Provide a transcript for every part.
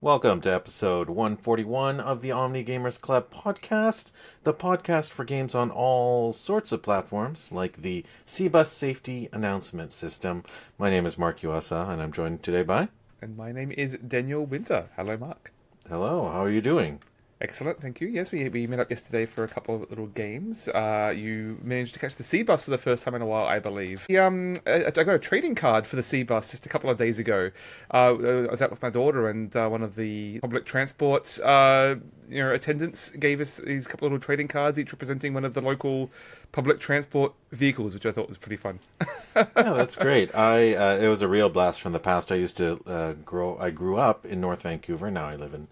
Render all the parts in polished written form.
Welcome to episode 141 of the Omni Gamers Club podcast, the podcast for games on all sorts of platforms, like the C-Bus Safety Announcement System. My name is Mark Uasa, and I'm joined today by... And my name is Daniel Winter. Hello, Mark. Hello, how are you doing? Excellent, thank you. Yes, we met up yesterday for a couple of little games. You managed to catch the sea bus for the first time in a while, I believe. I got a trading card for the sea bus just a couple of days ago. I was out with my daughter, and one of the public transport attendants gave us these couple of little trading cards, each representing one of the local public transport vehicles, which I thought was pretty fun. Yeah, that's great. It was a real blast from the past. I used to I grew up in North Vancouver. Now I live in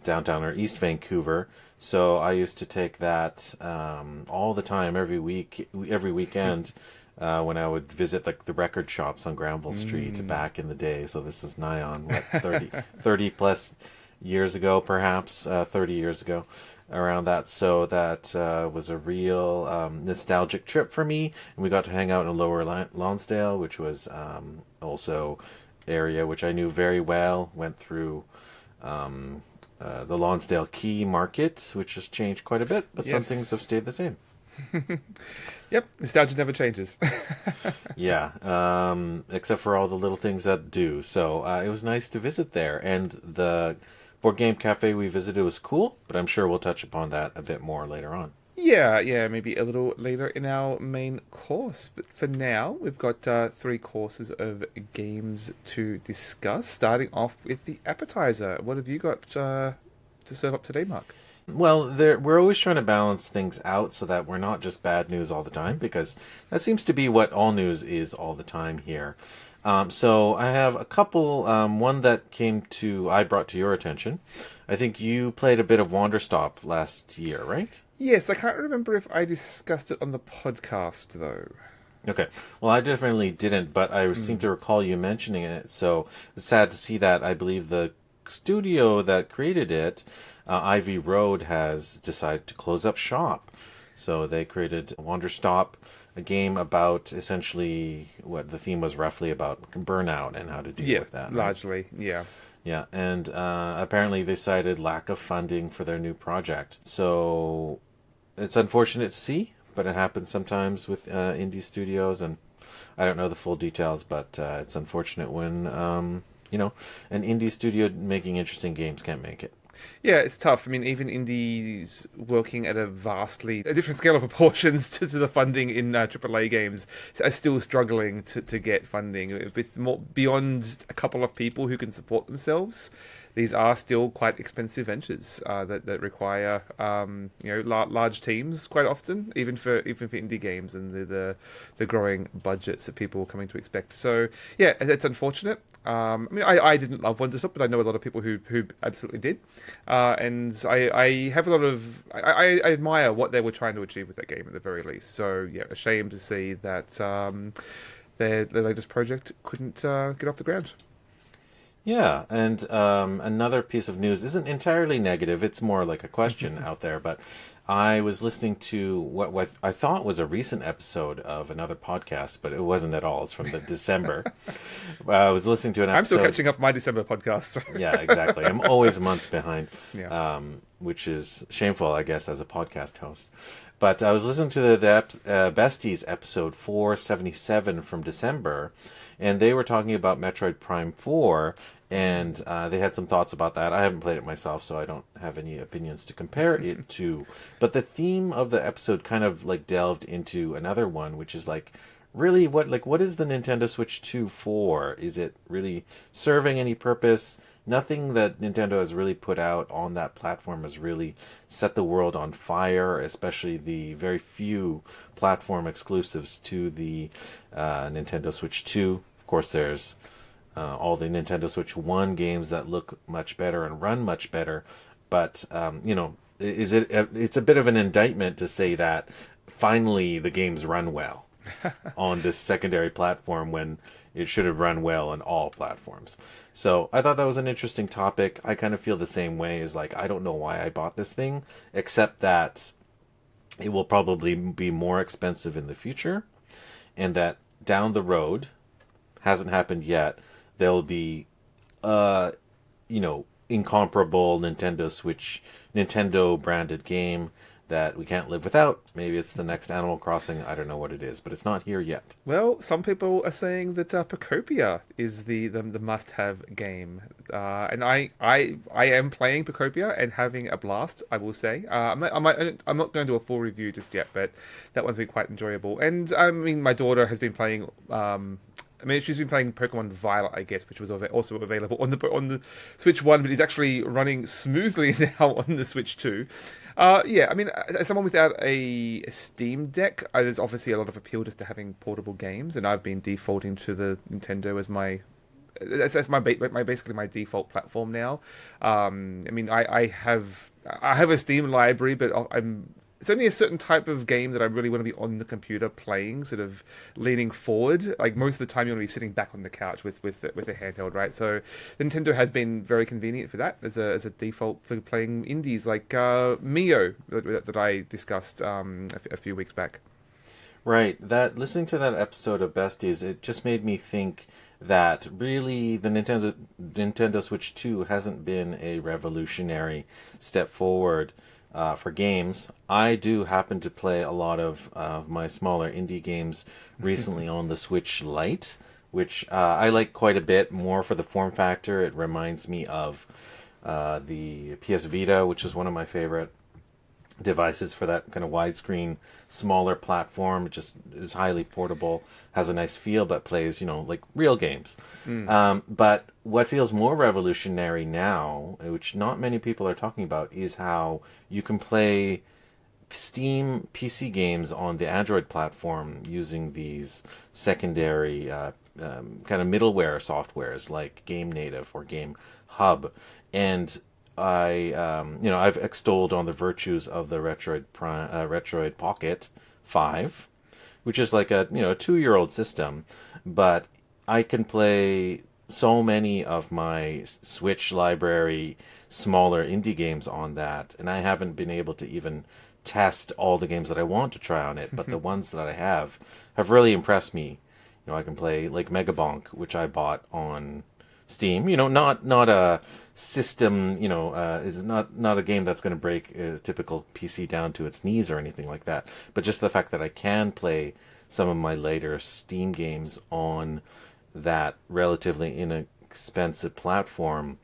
downtown or East Vancouver. So I used to take that all the time, every weekend, when I would visit the record shops on Granville Street back in the day. So this is nigh on, 30 plus years ago, perhaps, 30 years ago, around that. So that was a real nostalgic trip for me. And we got to hang out in Lower Lonsdale, which was also area which I knew very well. Went through the Lonsdale Quay Market, which has changed quite a bit, but some things have stayed the same. Yep, nostalgia never changes. Yeah, except for all the little things that do. So it was nice to visit there, and the board game cafe we visited was cool, but I'm sure we'll touch upon that a bit more later on. Yeah, maybe a little later in our main course. But for now, we've got three courses of games to discuss, starting off with the appetizer. What have you got to serve up today, Mark? Well, we're always trying to balance things out so that we're not just bad news all the time, because that seems to be what all news is all the time here. So I have a couple. One that I brought to your attention. I think you played a bit of Wanderstop last year, right? Yes, I can't remember if I discussed it on the podcast, though. Okay. Well, I definitely didn't, but I seem to recall you mentioning it. So it's sad to see that. I believe the studio that created it, Ivy Road, has decided to close up shop. So they created Wanderstop, a game about essentially what the theme was roughly about burnout and how to deal with that. Right? Largely, yeah. Yeah, and apparently they cited lack of funding for their new project. So it's unfortunate to see, but it happens sometimes with indie studios, and I don't know the full details, but it's unfortunate when, an indie studio making interesting games can't make it. Yeah, it's tough. I mean, even indies working at a different scale of proportions to the funding in AAA games are still struggling to get funding. With more beyond a couple of people who can support themselves, these are still quite expensive ventures that require large teams quite often, even for indie games and the growing budgets that people are coming to expect. So yeah, it's unfortunate. I didn't love Wonderstop, but I know a lot of people who absolutely did. And I have a lot of... I admire what they were trying to achieve with that game at the very least. So, yeah, a shame to see that their latest project couldn't get off the ground. Yeah, and another piece of news isn't entirely negative. It's more like a question out there. But I was listening to what I thought was a recent episode of another podcast, but it wasn't at all. It's from the December. I was listening to an episode. I'm still catching up my December podcast. Yeah, exactly. I'm always months behind, Yeah. which is shameful, I guess, as a podcast host. But I was listening to the Besties episode 477 from December, and they were talking about Metroid Prime 4, and they had some thoughts about that. I haven't played it myself, so I don't have any opinions to compare it to. But the theme of the episode kind of like delved into another one, which is like, really, what is the Nintendo Switch 2 for? Is it really serving any purpose? Nothing that Nintendo has really put out on that platform has really set the world on fire, especially the very few platform exclusives to the Nintendo Switch 2. Of course, there's all the Nintendo Switch 1 games that look much better and run much better, but it's a bit of an indictment to say that finally the games run well on this secondary platform when it should have run well on all platforms. So I thought that was an interesting topic. I kind of feel the same way as I don't know why I bought this thing, except that it will probably be more expensive in the future, and that down the road, hasn't happened yet, there'll be incomparable Nintendo branded game that we can't live without. Maybe it's the next Animal Crossing. I don't know what it is, but it's not here yet. Well, some people are saying that Pocopia is the must-have game, and I am playing Pocopia and having a blast. I will say, I'm not going to do a full review just yet, but that one's been quite enjoyable. And I mean, my daughter has been playing. She's been playing Pokemon Violet, I guess, which was also available on the Switch 1, but is actually running smoothly now on the Switch 2. Yeah, I mean, as someone without a Steam Deck, there's obviously a lot of appeal just to having portable games, and I've been defaulting to the Nintendo as that's basically my default platform now. I mean, I have a Steam library, but it's only a certain type of game that I really want to be on the computer playing, sort of leaning forward. Like most of the time, you want to be sitting back on the couch with a handheld, right? So Nintendo has been very convenient for that as a default for playing indies like Mio that I discussed a few weeks back. Right. Listening to that episode of Besties, it just made me think that really the Nintendo Switch 2 hasn't been a revolutionary step forward for games. I do happen to play a lot of my smaller indie games recently on the Switch Lite, which I like quite a bit more for the form factor. It reminds me of the PS Vita, which is one of my favorite devices for that kind of widescreen, smaller platform. It just is highly portable, has a nice feel, but plays, like real games. But what feels more revolutionary now, which not many people are talking about, is how you can play Steam PC games on the Android platform using these secondary kind of middleware softwares like Game Native or Game Hub. And I've extolled on the virtues of the Retroid Pocket 5, which is like a 2-year-old system, but I can play so many of my Switch library smaller indie games on that, and I haven't been able to even test all the games that I want to try on it, but the ones that I have really impressed me. I can play like Megabonk, which I bought on Steam. Not a system, it's not a game that's going to break a typical PC down to its knees or anything like that. But just the fact that I can play some of my later Steam games on that relatively inexpensive platform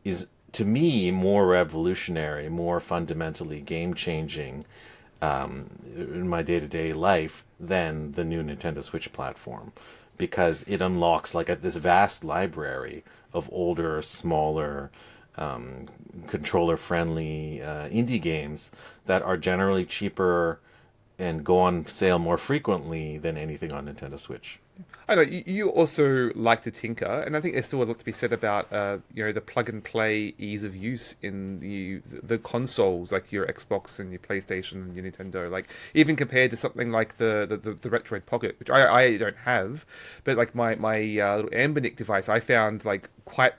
is, to me, more revolutionary, more fundamentally game-changing in my day-to-day life than the new Nintendo Switch platform, because it unlocks this vast library of older, smaller, controller-friendly indie games that are generally cheaper and go on sale more frequently than anything on Nintendo Switch. I know you also like to tinker, and I think there's still a lot to be said about the plug and play ease of use in the consoles, like your Xbox and your PlayStation and your Nintendo. Like even compared to something like the Retroid Pocket, which I don't have, but like my little Ambinic device, I found like quite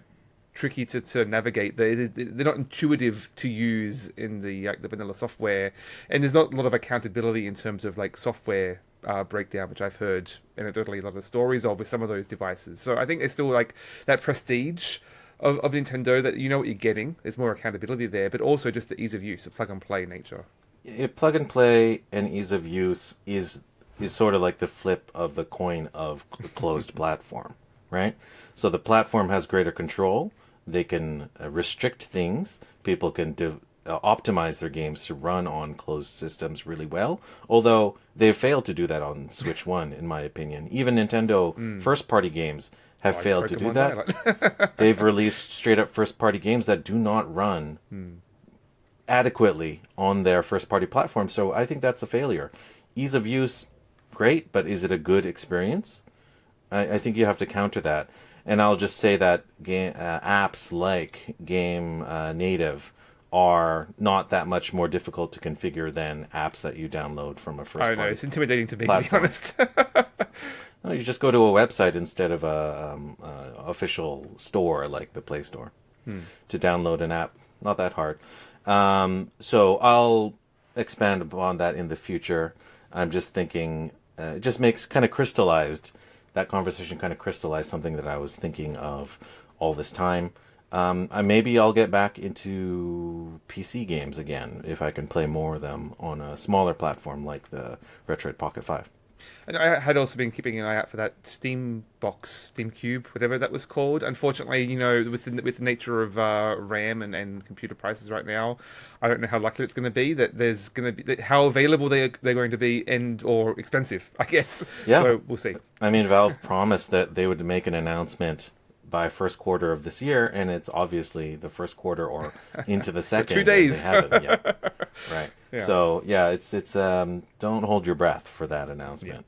tricky to navigate. They're not intuitive to use in the vanilla software, and there's not a lot of accountability in terms of like software breakdown, which I've heard anecdotally a lot of stories of with some of those devices. So I think it's still like that prestige of Nintendo, that you know what you're getting. There's more accountability there, but also just the ease of use, the plug and play nature. Plug and play and ease of use is sort of like the flip of the coin of closed platform, right? So the platform has greater control. They can restrict things. People can optimize their games to run on closed systems really well, although they've failed to do that on Switch 1, in my opinion. Even Nintendo first-party games have failed to do that. They've released straight-up first-party games that do not run adequately on their first-party platform, so I think that's a failure. Ease of use, great, but is it a good experience? I think you have to counter that. And I'll just say that apps like Game Native are not that much more difficult to configure than apps that you download from a first-party. I know, it's intimidating to me, platform. to be honest. No, you just go to a website instead of a official store like the Play Store to download an app. Not that hard. So I'll expand upon that in the future. I'm just thinking, it just makes kind of crystallized. That conversation kind of crystallized something that I was thinking of all this time. Maybe I'll get back into PC games again if I can play more of them on a smaller platform like the Retroid Pocket 5. And I had also been keeping an eye out for that Steam box, Steam Cube, whatever that was called. Unfortunately, with the nature of RAM and computer prices right now, I don't know how likely it's going to be that there's going to be how available they're going to be and or expensive, I guess. Yeah. So we'll see. I mean, Valve promised that they would make an announcement by first quarter of this year, and it's obviously the first quarter or into the second. 2 days. They haven't yet. Right. Yeah. So yeah, it's don't hold your breath for that announcement.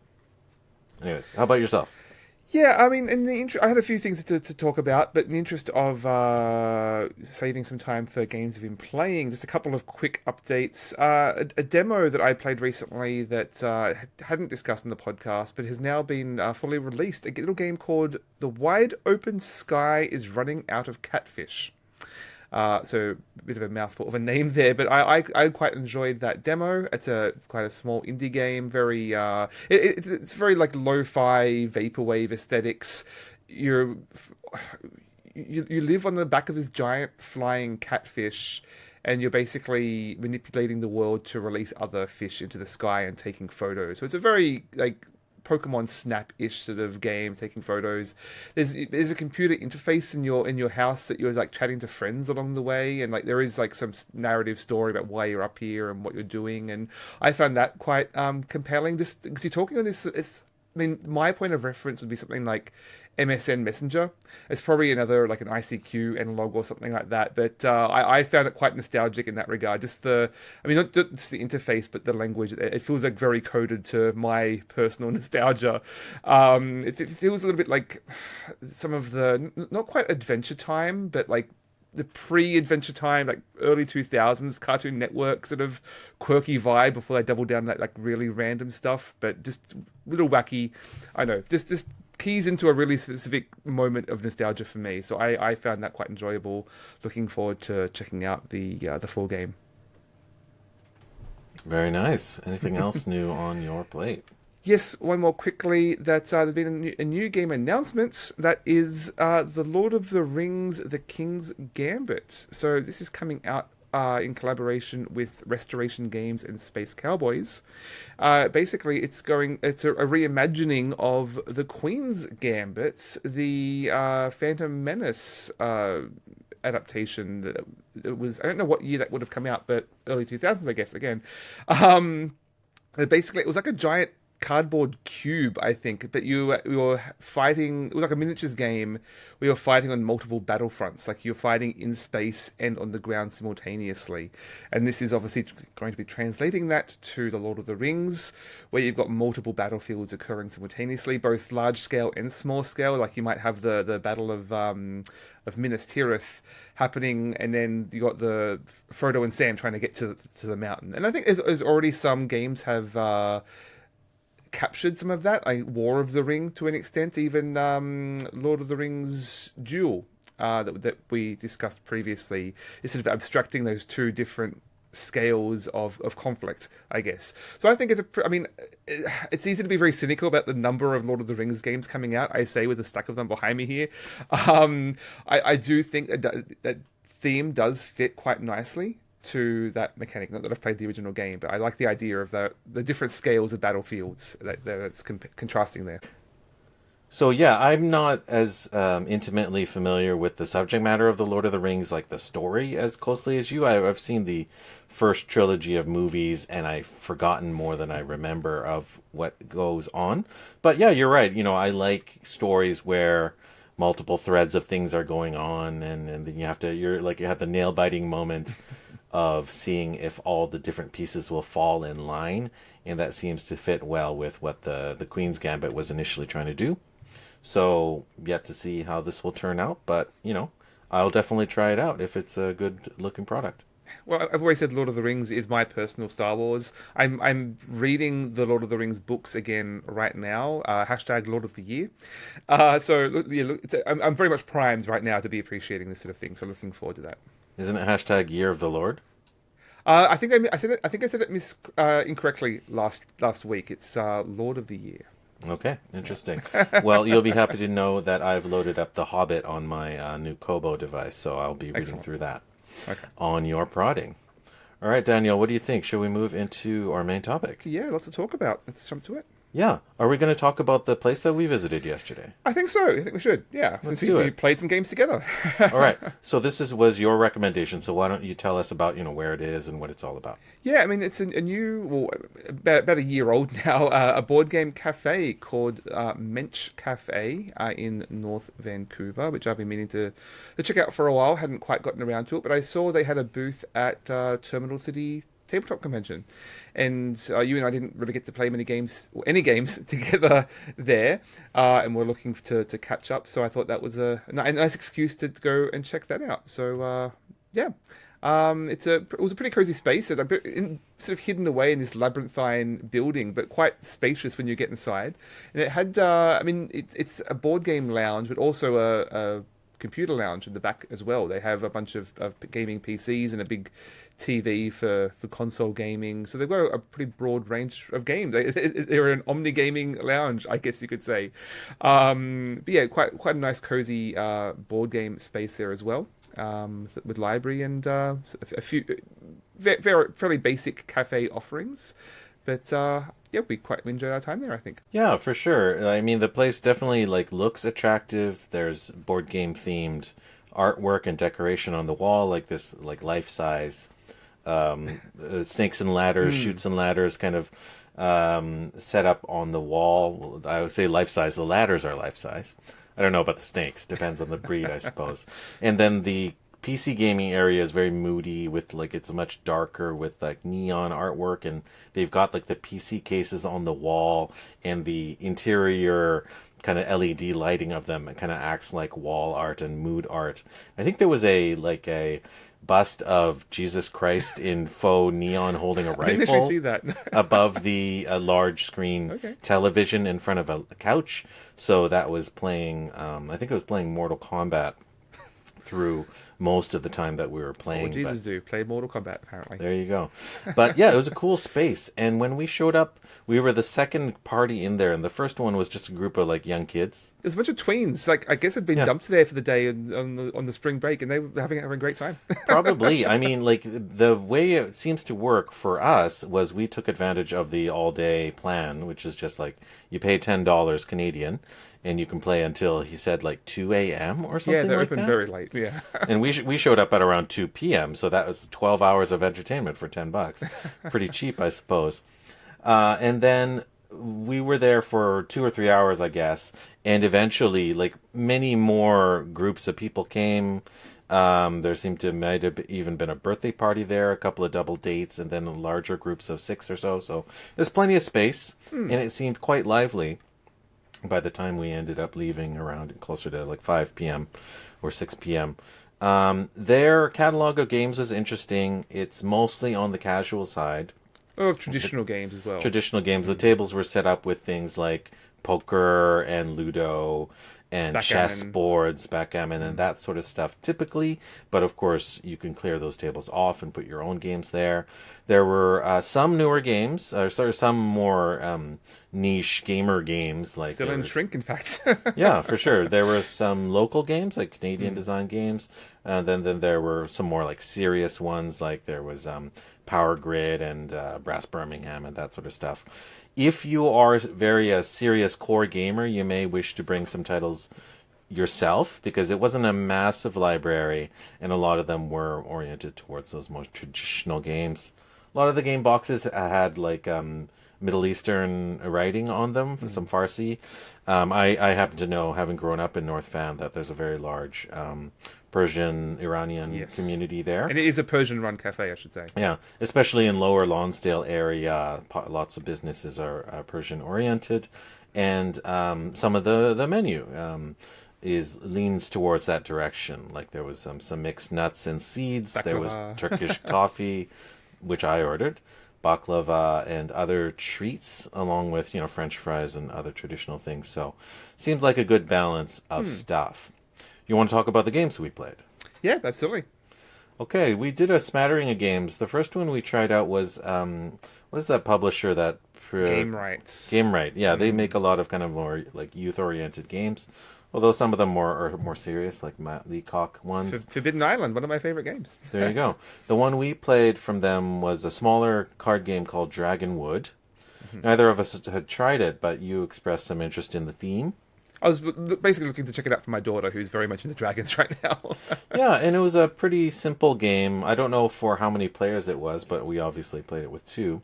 Anyways, how about yourself? Yeah, I mean, I had a few things to talk about, but in the interest of saving some time for games we've been playing, just a couple of quick updates. A demo that I played recently that hadn't discussed in the podcast, but has now been fully released. A little game called The Wide Open Sky is Running Out of Catfish. So a bit of a mouthful of a name there, but I quite enjoyed that demo. It's quite a small indie game, very it's very like lo-fi vaporwave aesthetics. You live on the back of this giant flying catfish, and you're basically manipulating the world to release other fish into the sky and taking photos. So it's a very like Pokemon Snap-ish sort of game, taking photos. There's a computer interface in your house that you're like chatting to friends along the way, and like there is like some narrative story about why you're up here and what you're doing, and I found that quite compelling. Just because you're talking on this, I mean, my point of reference would be something like MSN Messenger. It's probably another like an ICQ analog or something like that. But I found it quite nostalgic in that regard. Not just the interface, but the language. It feels like very coded to my personal nostalgia. It feels a little bit like some of the not quite Adventure Time, but like the pre-Adventure Time, like early 2000s Cartoon Network sort of quirky vibe before they doubled down that like really random stuff, but just a little wacky. I know, just keys into a really specific moment of nostalgia for me. So I found that quite enjoyable. Looking forward to checking out the full game. Very nice. Anything else new on your plate? Yes, one more quickly. There's been a new game announcement that is The Lord of the Rings: The King's Gambit. So this is coming out in collaboration with Restoration Games and Space Cowboys. Basically, it's a reimagining of the Queen's Gambit, the Phantom Menace adaptation. It was, I don't know what year that would have come out, but early 2000s, I guess. Again, basically, it was like a giant cardboard cube, I think, but you were fighting. It was like a miniatures game. We were fighting on multiple battlefronts, like you're fighting in space and on the ground simultaneously. And this is obviously going to be translating that to the Lord of the Rings, where you've got multiple battlefields occurring simultaneously, both large scale and small scale. Like you might have the Battle of Minas Tirith happening, and then you got the Frodo and Sam trying to get to the mountain. And I think there's already some games have captured some of that, like War of the Ring to an extent, even Lord of the Rings Duel that we discussed previously, is sort of abstracting those two different scales of conflict, I guess. So I think it's easy to be very cynical about the number of Lord of the Rings games coming out, I say, with a stack of them behind me here. I do think that theme does fit quite nicely to that mechanic. Not that I've played the original game, but I like the idea of the different scales of battlefields that's contrasting there. So yeah, I'm not as intimately familiar with the subject matter of the Lord of the Rings, like the story, as closely as you. I've seen the first trilogy of movies, and I've forgotten more than I remember of what goes on. But yeah, you're right. I like stories where multiple threads of things are going on, and then you have the nail biting moment of seeing if all the different pieces will fall in line, and that seems to fit well with what the Queen's Gambit was initially trying to do. So yet to see how this will turn out, but I'll definitely try it out if it's a good looking product. Well, I've always said Lord of the Rings is my personal Star Wars. I'm reading the Lord of the Rings books again right now. # Lord of the Year. I'm very much primed right now to be appreciating this sort of thing. So looking forward to that. Isn't it # Year of the Lord? I think I said it incorrectly last week. It's Lord of the Year. Okay, interesting. Well, you'll be happy to know that I've loaded up The Hobbit on my new Kobo device, so I'll be reading Excellent. through that Okay. on your prodding. All right, Daniel, what do you think? Should we move into our main topic? Yeah, lots to talk about. Let's jump to it. Yeah. Are we going to talk about the place that we visited yesterday? I think so. I think we should. Yeah, Let's since do we it. played some games together. All right. So was your recommendation. So why don't you tell us about, where it is and what it's all about? Yeah, I mean, it's a new, well, about a year old now, a board game cafe called Mench Cafe in North Vancouver, which I've been meaning to check out for a while. Hadn't quite gotten around to it, but I saw they had a booth at Terminal City Tabletop Convention, and you and I didn't really get to play many games, or any games together there, and we're looking to catch up. So I thought that was a nice excuse to go and check that out. So yeah. It was a pretty cozy space. It's sort of hidden away in this labyrinthine building, but quite spacious when you get inside. And it had, it's a board game lounge, but also a computer lounge in the back as well. They have a bunch of gaming PCs and a big TV for console gaming. So they've got a pretty broad range of games. They're an omni gaming lounge, I guess you could say. But yeah, quite a nice cozy board game space there as well. With library and a few fairly basic cafe offerings, but yeah, we enjoyed our time there, I think. Yeah, for sure. I mean, the place definitely looks attractive. There's board game themed artwork and decoration on the wall, like this life size snakes and ladders, chutes and ladders, kind of set up on the wall. I would say life size. The ladders are life size. I don't know about the snakes. Depends on the breed, I suppose. And then the PC gaming area is very moody with it's much darker with neon artwork, and they've got the PC cases on the wall, and the interior kind of LED lighting of them. It kind of acts like wall art and mood art. I think there was a bust of Jesus Christ in faux neon holding a I didn't rifle actually see that. above the large screen Okay. television in front of a couch. So that was playing, I think it was playing Mortal Kombat through most of the time that we were playing. What Jesus do? Play Mortal Kombat, apparently. There you go. But yeah, it was a cool space. And when we showed up, we were the second party in there, and the first one was just a group of young kids. There's a bunch of tweens. I guess had been dumped there for the day on the spring break, and they were having a great time. Probably. I mean, the way it seems to work for us was we took advantage of the all-day plan, which is just you pay $10 Canadian, and you can play until, he said, 2 a.m. or something. Yeah, they're like open that. very late. Yeah. And we showed up at around 2 p.m., so that was 12 hours of entertainment for $10. Pretty cheap, I suppose. And then we were there for 2 or 3 hours, I guess, and eventually, many more groups of people came. There might have even been a birthday party there, a couple of double dates, and then larger groups of 6 or so. So there's plenty of space, and it seemed quite lively by the time we ended up leaving around closer to 5 p.m. or 6 p.m. Their catalog of games is interesting. It's mostly on the casual side. Of traditional games as well. Traditional games. The tables were set up with things like poker and Ludo and chess boards, backgammon, and that sort of stuff typically. But of course, you can clear those tables off and put your own games there. There were some newer games, or some more niche gamer games. Still in shrink, in fact. Yeah, for sure. There were some local games, Canadian design games. Then there were some more serious ones, there was Power Grid and Brass Birmingham and that sort of stuff. If you are a serious core gamer, you may wish to bring some titles yourself, because it wasn't a massive library, and a lot of them were oriented towards those more traditional games. A lot of the game boxes had Middle Eastern writing on them, some Farsi. I happen to know, having grown up in North Van, that there's a very large Persian, Iranian community there. And it is a Persian-run cafe, I should say. Yeah, especially in Lower Lonsdale area, lots of businesses are Persian-oriented, and some of the menu leans towards that direction. There was some mixed nuts and seeds. Baklava. There was Turkish coffee, which I ordered, baklava, and other treats, along with French fries and other traditional things. So, seemed like a good balance of stuff. You want to talk about the games we played? Yeah, absolutely. Okay, we did a smattering of games. The first one we tried out was what is that publisher that Game rights. Game Right. Yeah, they make a lot of kind of more like youth-oriented games. Although some of them are more serious, like Matt Leacock ones. Forbidden Island, one of my favorite games. There you go. The one we played from them was a smaller card game called Dragonwood. Neither of us had tried it, but you expressed some interest in the theme. I was basically looking to check it out for my daughter, who's very much into dragons right now. Yeah, and it was a pretty simple game. I don't know for how many players it was, but we obviously played it with 2.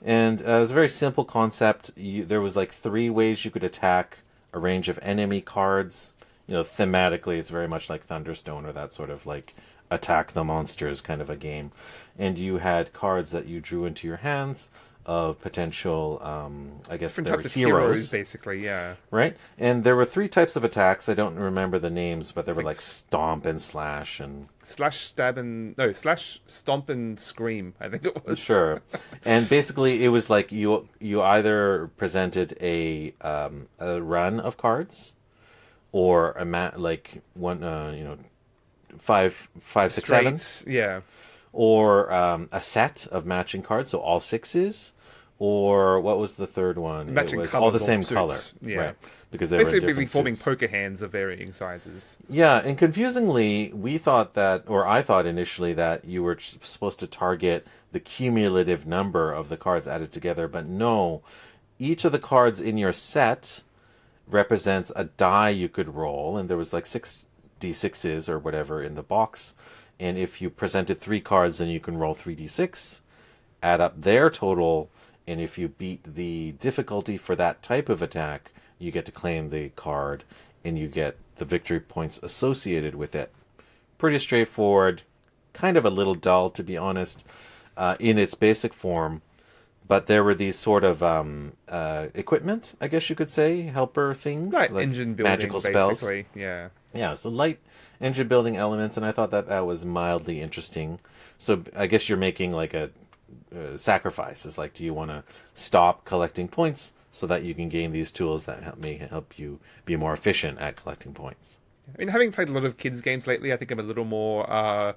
And it was a very simple concept. There was like 3 ways you could attack a range of enemy cards. Thematically, it's very much like Thunderstone or that sort of like attack the monsters kind of a game. And you had cards that you drew into your hands of potential, I guess Different they're types of heroes, basically, yeah. Right? And there were 3 types of attacks. I don't remember the names, but they were like stomp and slash and... Slash, stomp and scream, I think it was. Sure. And basically it was like you either presented a run of cards or like one, 5, 6, 7. Yeah. Or a set of matching cards, so all 6s. Or what was the third one? Matching it was colors, all the same suits. color. Yeah. Right. Because they were in basically different forming suits. poker hands of varying sizes. Yeah, and confusingly, we thought that, or I thought initially that you were supposed to target the cumulative number of the cards added together, but no. Each of the cards in your set represents a die you could roll, and there was like 6 d6s or whatever in the box. And if you presented 3 cards, then you can roll 3d6, add up their total, and if you beat the difficulty for that type of attack, you get to claim the card, and you get the victory points associated with it. Pretty straightforward, kind of a little dull, to be honest, in its basic form. But there were these sort of equipment, I guess you could say, helper things. Like like engine building, magical spells. basically, yeah. Yeah, so light engine building elements, and I thought that was mildly interesting. So I guess you're making like a sacrifice. It's like, do you want to stop collecting points so that you can gain these tools that may help you be more efficient at collecting points? I mean, having played a lot of kids' games lately, I think I'm a little more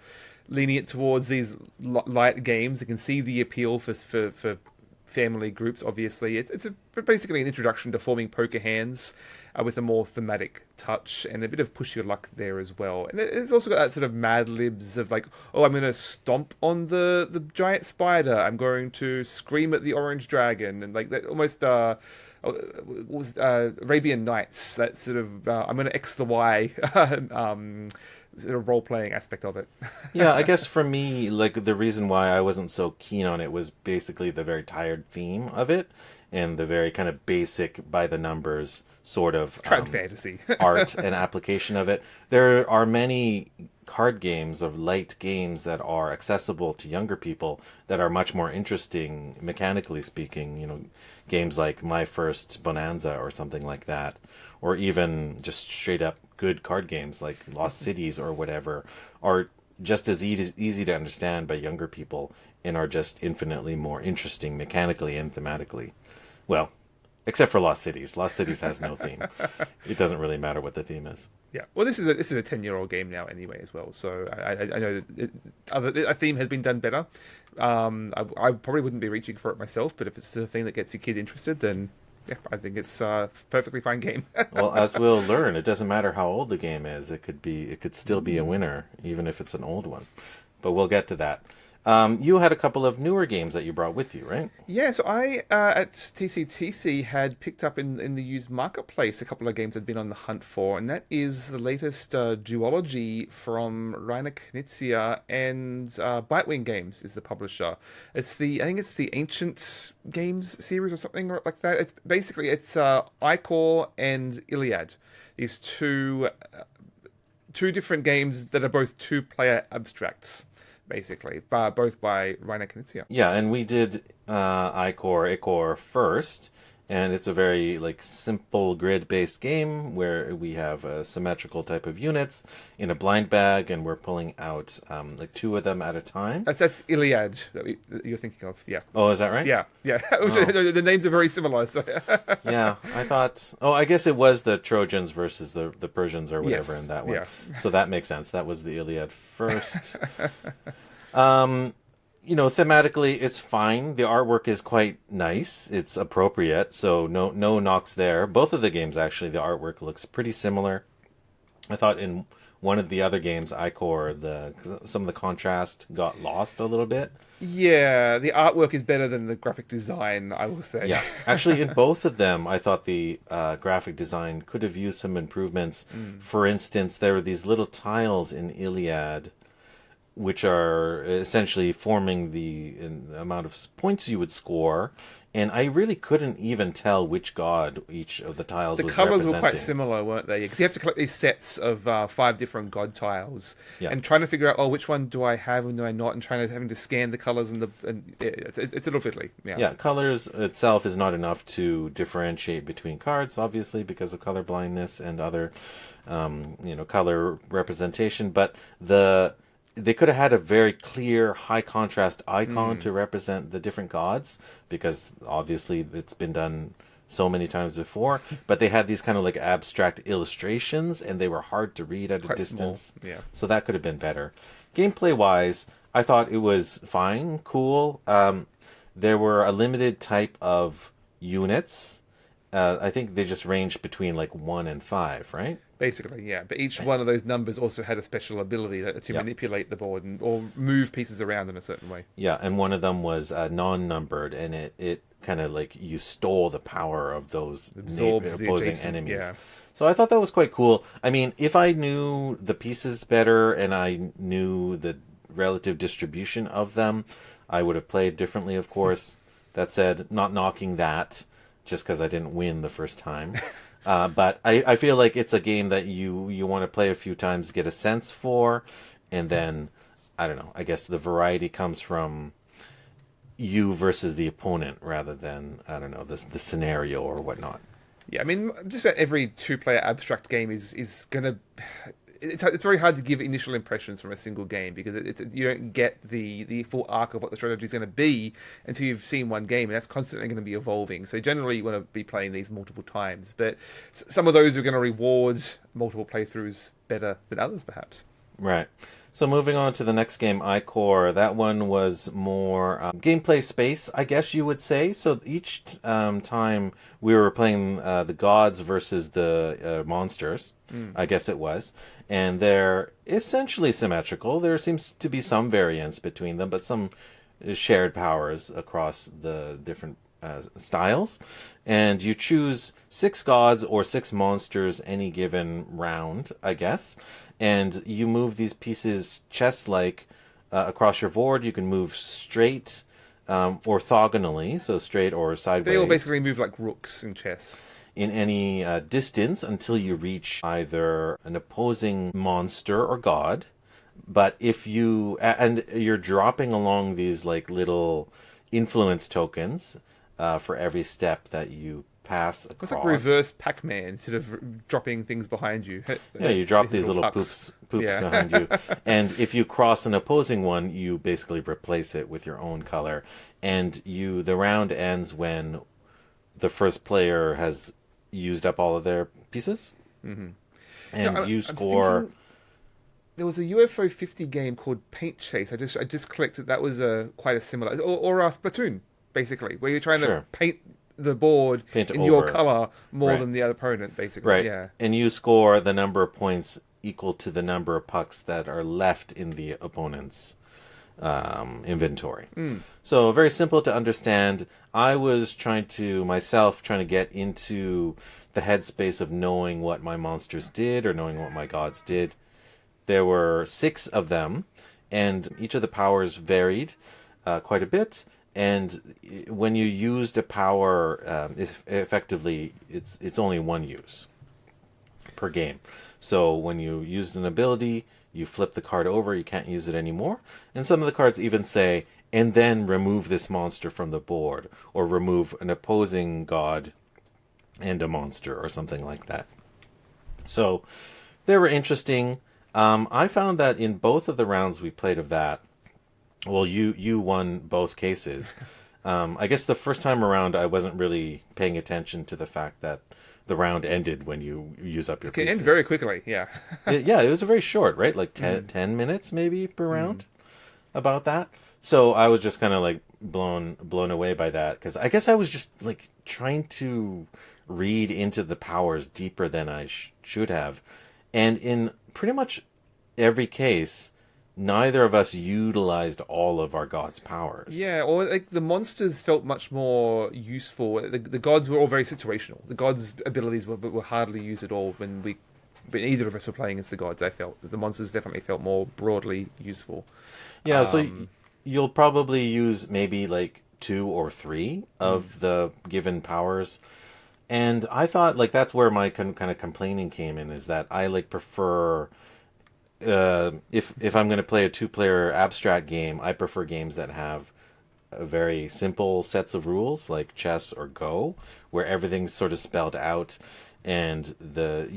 lenient towards these light games. I can see the appeal for family groups, obviously. It's basically an introduction to forming poker hands with a more thematic touch and a bit of push your luck there as well. And it's also got that sort of Mad Libs of like, oh, I'm going to stomp on the giant spider. I'm going to scream at the orange dragon. And like that almost... was Arabian Nights, that sort of I'm going to X the Y sort of role-playing aspect of it. Yeah, I guess for me, like the reason why I wasn't so keen on it was basically the very tired theme of it and the very kind of basic by the numbers sort of Trad fantasy art and application of it. There are many card games of light games that are accessible to younger people that are much more interesting mechanically speaking, games like My First Bonanza or something like that, or even just straight up good card games like Lost Cities or whatever are just as easy to understand by younger people and are just infinitely more interesting mechanically and thematically. Well, except for Lost Cities. Lost Cities has no theme. It doesn't really matter what the theme is. Yeah, well, this is a 10-year-old game now anyway as well. So I know that a theme has been done better. I probably wouldn't be reaching for it myself, but if it's a thing that gets your kid interested, then yeah, I think it's a perfectly fine game. Well, as we'll learn, it doesn't matter how old the game is. It could still be a winner, even if it's an old one. But we'll get to that. You had a couple of newer games that you brought with you, right? Yeah, so I, at TCTC, had picked up in the used marketplace a couple of games I'd been on the hunt for, and that is the latest duology from Reiner Knizia and Bitewing Games is the publisher. I think it's the Ancient Games series or something like that. It's Ichor and Iliad. These two different games that are both two-player abstracts, basically, both by Reiner Knizia. Yeah, and we did Ichor first, and it's a very simple grid-based game where we have a symmetrical type of units in a blind bag, and we're pulling out 2 of them at a time. That's Iliad that you're thinking of, yeah. Oh, is that right? Yeah. Oh. The names are very similar. So. Yeah, I thought... Oh, I guess it was the Trojans versus the Persians or whatever in that one. Yeah. So that makes sense. That was the Iliad first. thematically, it's fine. The artwork is quite nice. It's appropriate, so no knocks there. Both of the games, actually, the artwork looks pretty similar. I thought in one of the other games, Ichor, some of the contrast got lost a little bit. Yeah, the artwork is better than the graphic design, I will say. Yeah, actually, in both of them, I thought the graphic design could have used some improvements. For instance, there were these little tiles in Iliad, which are essentially forming the amount of points you would score. And I really couldn't even tell which god each of the tiles was representing. The colours were quite similar, weren't they? Because you have to collect these sets of 5 different god tiles, and trying to figure out, which one do I have and do I not, and having to scan the colours it's a little fiddly. Yeah, colours itself is not enough to differentiate between cards, obviously, because of color blindness and other, color representation. But they could have had a very clear, high contrast icon to represent the different gods, because obviously it's been done so many times before. But they had these kind of like abstract illustrations, and they were hard to read at a distance. Small. Yeah. So that could have been better. Gameplay wise, I thought it was fine, cool. There were a limited type of units. I think they just ranged between like 1 and 5, right? Basically, yeah. But each one of those numbers also had a special ability to manipulate the board or move pieces around in a certain way. Yeah, and one of them was non-numbered, and it kind of like you stole the power of those opposing enemies. Yeah. So I thought that was quite cool. I mean, if I knew the pieces better and I knew the relative distribution of them, I would have played differently, of course. That said, not knocking that just because I didn't win the first time. But I feel like it's a game that you want to play a few times, get a sense for, and then, I don't know, I guess the variety comes from you versus the opponent rather than, I don't know, the scenario or whatnot. Yeah, I mean, just about every 2-player abstract game is going to... It's very hard to give initial impressions from a single game, because you don't get the full arc of what the strategy is going to be until you've seen one game, and that's constantly going to be evolving. So generally you want to be playing these multiple times, but some of those are going to reward multiple playthroughs better than others, perhaps. Right. So moving on to the next game, Ichor. That one was more gameplay space, I guess you would say. So each time we were playing the gods versus the monsters, I guess it was. And they're essentially symmetrical. There seems to be some variance between them, but some shared powers across the different styles. And you choose 6 gods or 6 monsters any given round, I guess. And you move these pieces chess-like across your board. You can move straight orthogonally, so straight or sideways. They all basically move like rooks in chess. In any distance until you reach either an opposing monster or god. But if you... And you're dropping along these like little influence tokens for every step that you pass across. It's like reverse Pac-Man, instead of dropping things behind you. Yeah, you drop these little poops behind you. And if you cross an opposing one, you basically replace it with your own color. And the round ends when the first player has used up all of their pieces. Mm-hmm. And you score... There was a UFO 50 game called Paint Chase. I just clicked that. That was quite a similar... Or Splatoon, basically, where you're trying to paint the board in your color more than the other opponent, basically. Right. Yeah. And you score the number of points equal to the number of pucks that are left in the opponent's inventory. So very simple to understand. I was trying to get into the headspace of knowing what my monsters did or knowing what my gods did. There were 6 of them, and each of the powers varied quite a bit. And when you used a power, effectively, it's only one use per game. So when you used an ability, you flip the card over, you can't use it anymore. And some of the cards even say, and then remove this monster from the board, or remove an opposing god and a monster, or something like that. So they were interesting. I found that in both of the rounds we played of that, well, you won both cases. I guess the first time around, I wasn't really paying attention to the fact that the round ended when you use up your pieces. It ended very quickly, yeah. It was very short, right? Like 10 minutes maybe per round, about that. So I was just kind of like blown away by that because I guess I was just like trying to read into the powers deeper than I should have, and in pretty much every case, neither of us utilized all of our god's powers. Yeah, or like the monsters felt much more useful. The gods were all very situational. The gods' abilities were hardly used at all when either of us were playing as the gods. I felt the monsters definitely felt more broadly useful. Yeah, so you'll probably use maybe like two or three of the given powers. And I thought like that's where my kind of complaining came in is that I like prefer if I'm going to play a two-player abstract game, I prefer games that have a very simple sets of rules like chess or Go, where everything's sort of spelled out, and the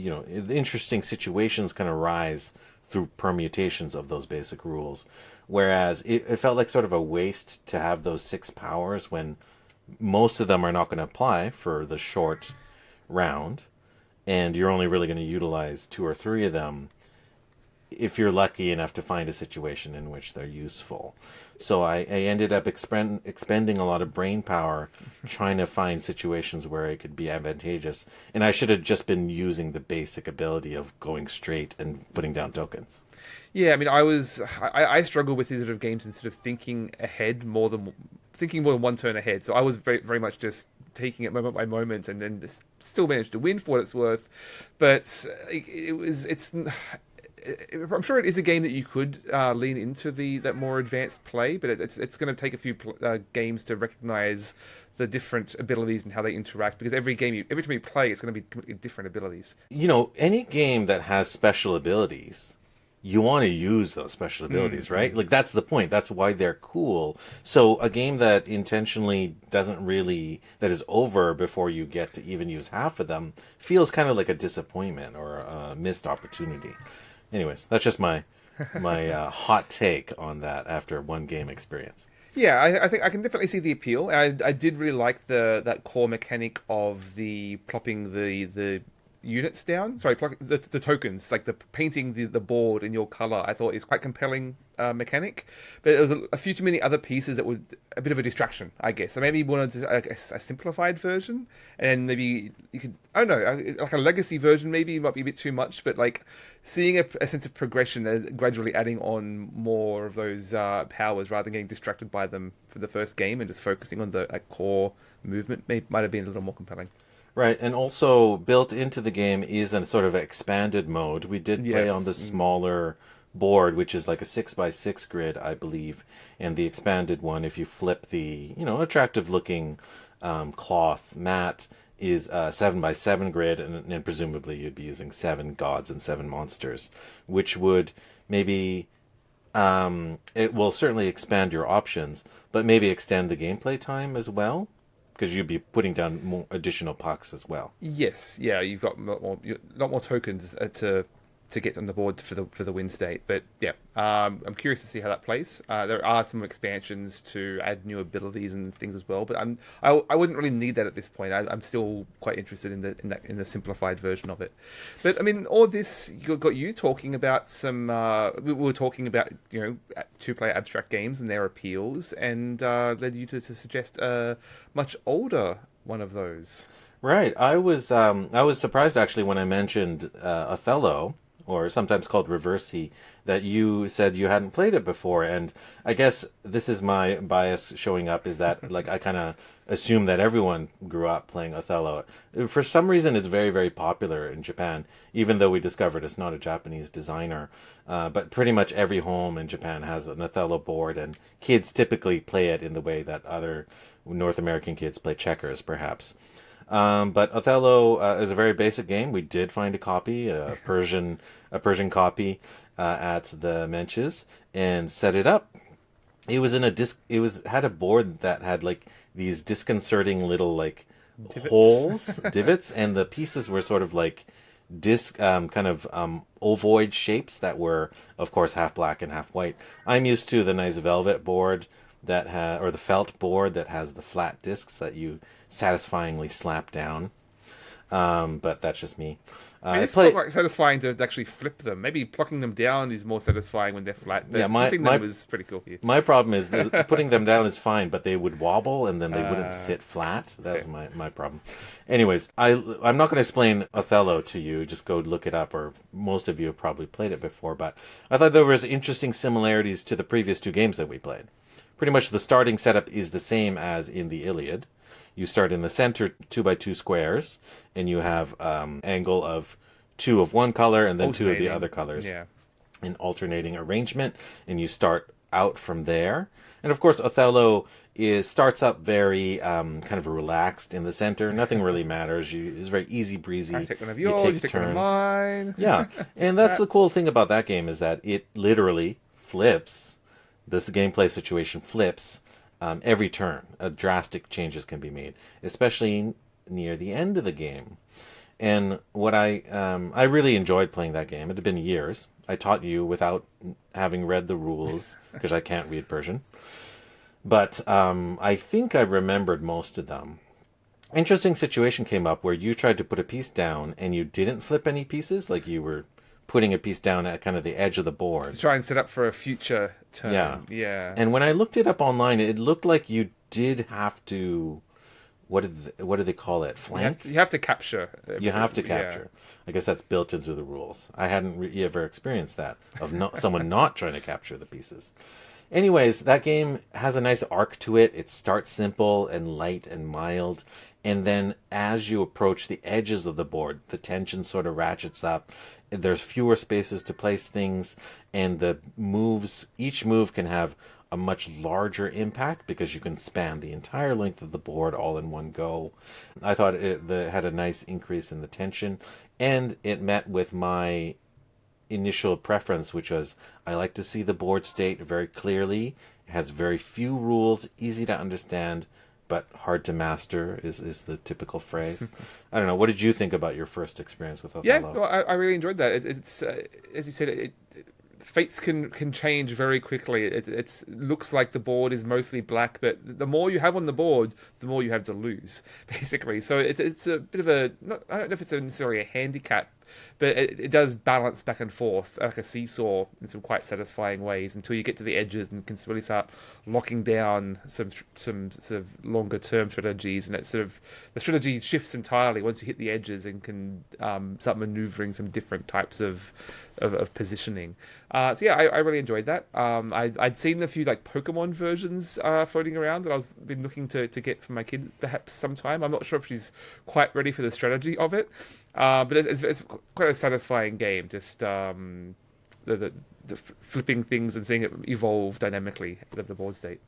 interesting situations can arise through permutations of those basic rules. Whereas it felt like sort of a waste to have those six powers when most of them are not going to apply for the short round, and you're only really going to utilize two or three of them if you're lucky enough to find a situation in which they're useful. So I ended up expending a lot of brain power trying to find situations where it could be advantageous. And I should have just been using the basic ability of going straight and putting down tokens. Yeah, I mean, I struggle with these sort of games instead of thinking more than one turn ahead. So I was very very much just taking it moment by moment, and then still managed to win for what it's worth. But I'm sure it is a game that you could lean into that more advanced play, but it's going to take a few games to recognize the different abilities and how they interact. Because every time you play, it's going to be completely different abilities. Any game that has special abilities, you want to use those special abilities, right? Like that's the point. That's why they're cool. So a game that intentionally that is over before you get to even use half of them feels kind of like a disappointment or a missed opportunity. Anyways, that's just my hot take on that after one game experience. Yeah, I think I can definitely see the appeal. I did really like that core mechanic of the plopping the units down. Sorry, the tokens, like the painting the board in your color. I thought is quite compelling mechanic, but there was a few too many other pieces that were a bit of a distraction, I guess. So maybe wanted a simplified version, and maybe you could, I don't know, like a legacy version maybe might be a bit too much, but like seeing a sense of progression, gradually adding on more of those powers rather than getting distracted by them for the first game and just focusing on the core movement might have been a little more compelling. Right, and also built into the game is a sort of expanded mode. We did play on the smaller board, which is like a 6x6 grid, I believe, and the expanded one, if you flip the attractive looking cloth mat, is a 7x7 grid, and presumably you'd be using 7 gods and 7 monsters, which would maybe it will certainly expand your options, but maybe extend the gameplay time as well, because you'd be putting down more additional pucks as well. Yes, yeah, you've got a lot more tokens to get on the board for the win state. But yeah, I'm curious to see how that plays. There are some expansions to add new abilities and things as well, but I wouldn't really need that at this point. I'm still quite interested in the simplified version of it. But I mean, all this got you talking about some. We were talking about two-player abstract games and their appeals, and led you to suggest a much older one of those. Right. I was surprised actually when I mentioned Othello, or sometimes called Reversi, that you said you hadn't played it before. And I guess this is my bias showing up, is that like I kind of assume that everyone grew up playing Othello. For some reason, it's very, very popular in Japan, even though we discovered it's not a Japanese designer. But pretty much every home in Japan has an Othello board, and kids typically play it in the way that other North American kids play checkers, perhaps. But Othello is a very basic game. We did find a copy, a Persian copy, at the Mench's, and set it up. It was in a disc. Had a board that had like these disconcerting little like divots, and the pieces were sort of like ovoid shapes that were, of course, half black and half white. I'm used to the nice velvet board or the felt board that has the flat discs that you satisfyingly slap down. But that's just me. I mean, it's not quite satisfying to actually flip them. Maybe plucking them down is more satisfying when they're flat. But flipping them was pretty cool here. My problem is that putting them down is fine, but they would wobble and then they wouldn't sit flat. That's my problem. Anyways, I'm not going to explain Othello to you. Just go look it up, or most of you have probably played it before. But I thought there was interesting similarities to the previous two games that we played. Pretty much the starting setup is the same as in the Iliad. You start in the center 2x2 squares, and you have angle of 2 of one color and then 2 of the other colors. Yeah. In alternating arrangement, and you start out from there. And of course, Othello starts up very kind of relaxed in the center. Nothing really matters. It's very easy breezy. I take one of yours, you take one of mine. Yeah, and that's the cool thing about that game is that it literally flips. This gameplay situation flips every turn. Drastic changes can be made, especially near the end of the game. And what I really enjoyed playing that game. It had been years. I taught you without having read the rules because I can't read Persian. But I think I remembered most of them. Interesting situation came up where you tried to put a piece down and you didn't flip any pieces, like you were putting a piece down at kind of the edge of the board. To try and set up for a future turn. Yeah. And when I looked it up online, it looked like you did have to... What do they call it? Flank? You have to capture. You have to capture. Yeah. I guess that's built into the rules. I hadn't ever experienced that, of someone not trying to capture the pieces. Anyways, that game has a nice arc to it. It starts simple and light and mild. And then as you approach the edges of the board, the tension sort of ratchets up. There's fewer spaces to place things. And the moves, each move can have a much larger impact because you can span the entire length of the board all in one go. I thought it had a nice increase in the tension, and it met with my initial preference, which was I like to see the board state very clearly. It has very few rules, easy to understand, but hard to master is the typical phrase. I don't know. What did you think about your first experience with Othello? Yeah, well, I really enjoyed that. It's as you said, fates can change very quickly. It looks like the board is mostly black, but the more you have on the board, the more you have to lose, basically. So it's a bit of I don't know if it's necessarily a handicap, but it does balance back and forth like a seesaw in some quite satisfying ways until you get to the edges and can really start locking down some sort of longer term strategies, and the strategy shifts entirely once you hit the edges and can start maneuvering some different types of positioning. So yeah, I really enjoyed that. I'd seen a few like Pokemon versions floating around that I've been looking to get for my kid perhaps sometime. I'm not sure if she's quite ready for the strategy of it, but it's quite a satisfying game. Just the flipping things and seeing it evolve dynamically out of the board state.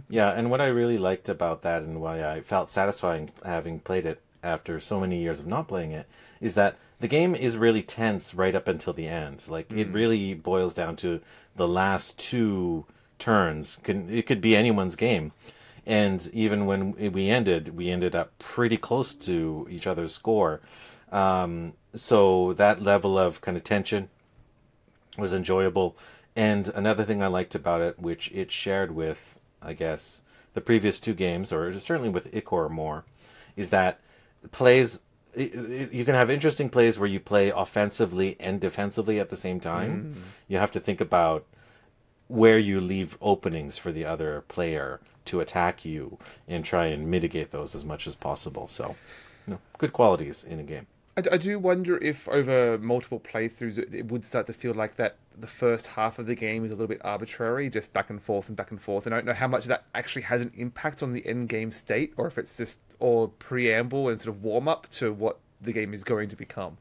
Yeah, and what I really liked about that and why I felt satisfying having played it after so many years of not playing it is that the game is really tense right up until the end. Like it really boils down to the last 2 turns. It could be anyone's game. And even when we ended up pretty close to each other's score. So that level of kind of tension was enjoyable. And another thing I liked about it, which it shared with, I guess, the previous 2 games, or certainly with Ichor more, is that you can have interesting plays where you play offensively and defensively at the same time. You have to think about where you leave openings for the other player to attack you and try and mitigate those as much as possible. So, good qualities in a game. I do wonder if over multiple playthroughs it would start to feel like that the first half of the game is a little bit arbitrary, just back and forth and back and forth. And I don't know how much that actually has an impact on the end game state, or if it's just all preamble and sort of warm up to what the game is going to become.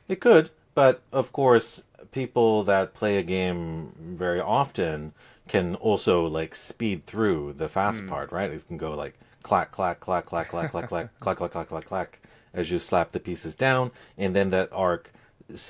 It could, but of course, people that play a game very often can also like speed through the fast part, right? It can go like clack, clack, clack, clack, clack, clack, clack, clack, clack, clack, clack, clack, as you slap the pieces down, and then that arc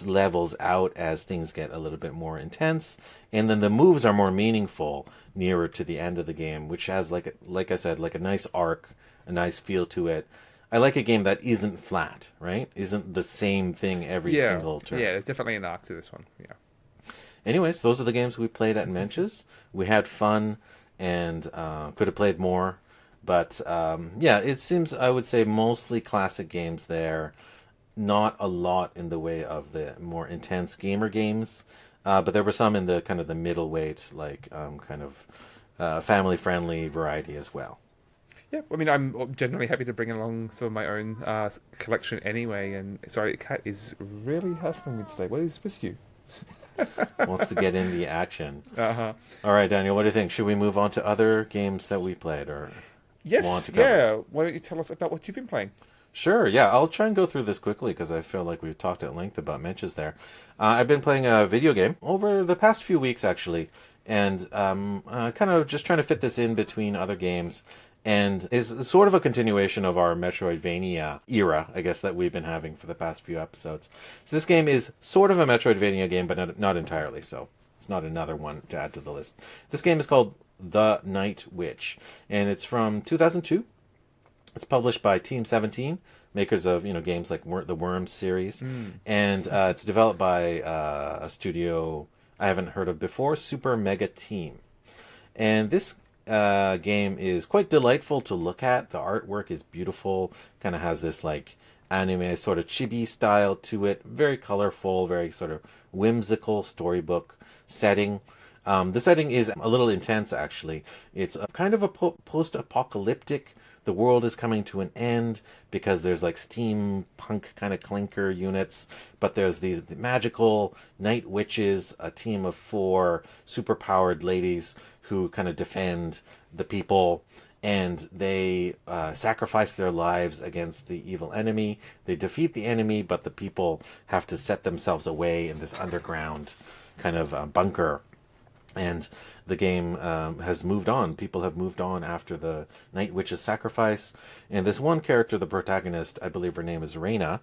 levels out as things get a little bit more intense, and then the moves are more meaningful nearer to the end of the game, which has like I said, like a nice arc, a nice feel to it. I like a game that isn't flat, right? Isn't the same thing every single turn. Yeah, there's definitely an arc to this one. Yeah. Anyways, those are the games we played at Mench's. We had fun and could have played more. But yeah, it seems, I would say, mostly classic games there. not a lot in the way of the more intense gamer games, but there were some in the kind of the middleweight, like kind of family friendly variety as well. Yeah, I mean, I'm generally happy to bring along some of my own collection anyway. And sorry, the cat is really hassling me today. What is with you? Wants to get in the action. Uh-huh. All right, Daniel, what do you think? Should we move on to other games that we played or want Yes, to cover? yeah. Why don't you tell us about what you've been playing? Sure, yeah, I'll try and go through this quickly because I feel like we've talked at length about Menches there. I've been playing a video game over the past few weeks, actually, and kind of just trying to fit this in between other games, and is sort of a continuation of our Metroidvania era, I guess, that we've been having for the past few episodes. So this game is sort of a Metroidvania game, but not entirely so. It's not another one to add to the list. This game is called The Night Witch, and it's from 2002. It's published by Team 17, makers of games like the Worms series, and it's developed by a studio I haven't heard of before, Super Mega Team. And this game is quite delightful to look at. The artwork is beautiful, kind of has this like anime sort of chibi style to it, very colorful, very sort of whimsical storybook setting. The setting is a little intense, actually. It's a kind of a post-apocalyptic. The world is coming to an end because there's like steampunk kind of clinker units, but there's these magical night witches, a team of 4 superpowered ladies who kind of defend the people, and they sacrifice their lives against the evil enemy. They defeat the enemy, but the people have to set themselves away in this underground kind of bunker. And the game has moved on. People have moved on after the Night Witch's sacrifice. And this one character, the protagonist, I believe her name is Reyna,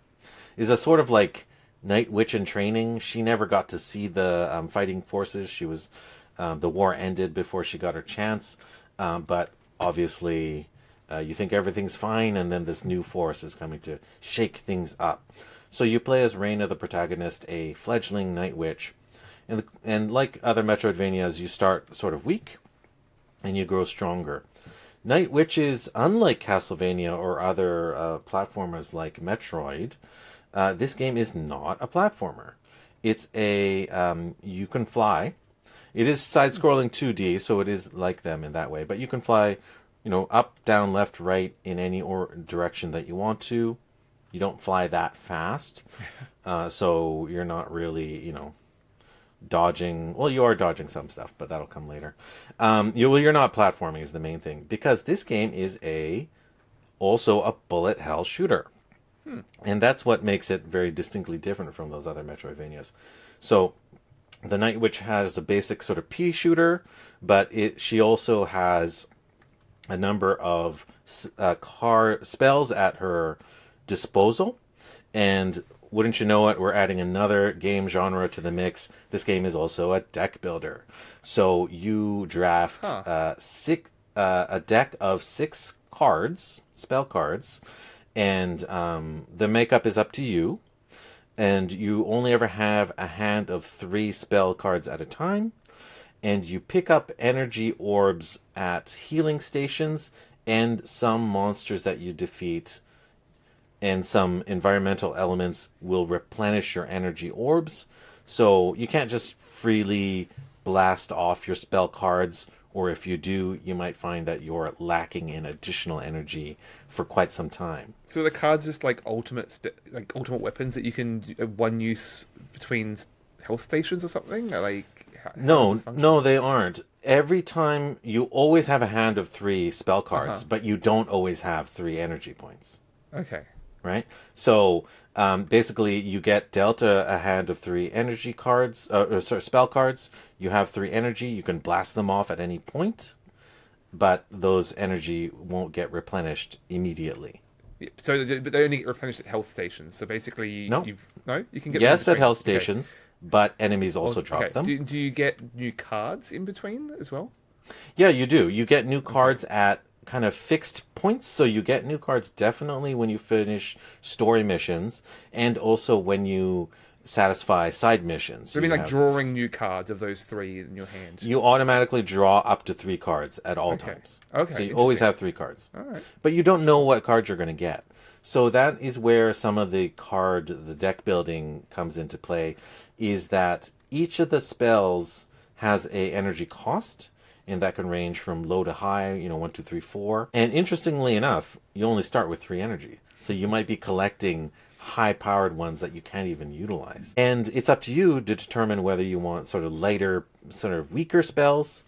is a sort of like Night Witch in training. She never got to see the fighting forces. She was the war ended before she got her chance. But obviously, you think everything's fine, and then this new force is coming to shake things up. So you play as Reyna, the protagonist, a fledgling Night Witch. And like other Metroidvanias, you start sort of weak, and you grow stronger. Night Witches, unlike Castlevania or other platformers like Metroid, this game is not a platformer. It's you can fly. It is side-scrolling 2D, so it is like them in that way. But you can fly, up, down, left, right, in any direction that you want to. You don't fly that fast, so you're not really, dodging. Well, you are dodging some stuff, but that'll come later. You're not platforming is the main thing, because this game is also a bullet hell shooter, and that's what makes it very distinctly different from those other Metroidvanias. So the Night Witch has a basic sort of pea shooter, but she also has a number of spells at her disposal, and wouldn't you know it, we're adding another game genre to the mix. This game is also a deck builder. So you draft a deck of 6 cards, spell cards, and the makeup is up to you. And you only ever have a hand of 3 spell cards at a time. And you pick up energy orbs at healing stations and some monsters that you defeat, and some environmental elements will replenish your energy orbs. So you can't just freely blast off your spell cards, or if you do, you might find that you're lacking in additional energy for quite some time. So the cards just like ultimate weapons that you can one use between health stations or something? No, they aren't. Every time you always have a hand of 3 spell cards, but you don't always have 3 energy points. Okay. Right? So basically, you get dealt a hand of 3 energy cards, spell cards. You have 3 energy. You can blast them off at any point, but those energy won't get replenished immediately. But they only get replenished at health stations. So basically, you can get yes them at health stations, but enemies also drop them. Do you get new cards in between as well? Yeah, you do. You get new cards at kind of fixed points, so you get new cards definitely when you finish story missions, and also when you satisfy side missions. So I mean, You like have drawing new cards of those 3 in your hand. You automatically draw up to 3 cards at all times. Okay, So you always interesting. have 3 cards. All right. But you don't know what cards you're going to get. So that is where some of the deck building comes into play, is that each of the spells has a energy cost, and that can range from low to high, 1, 2, 3, 4. And interestingly enough, you only start with 3 energy. So you might be collecting high-powered ones that you can't even utilize. And it's up to you to determine whether you want sort of lighter, sort of weaker spells,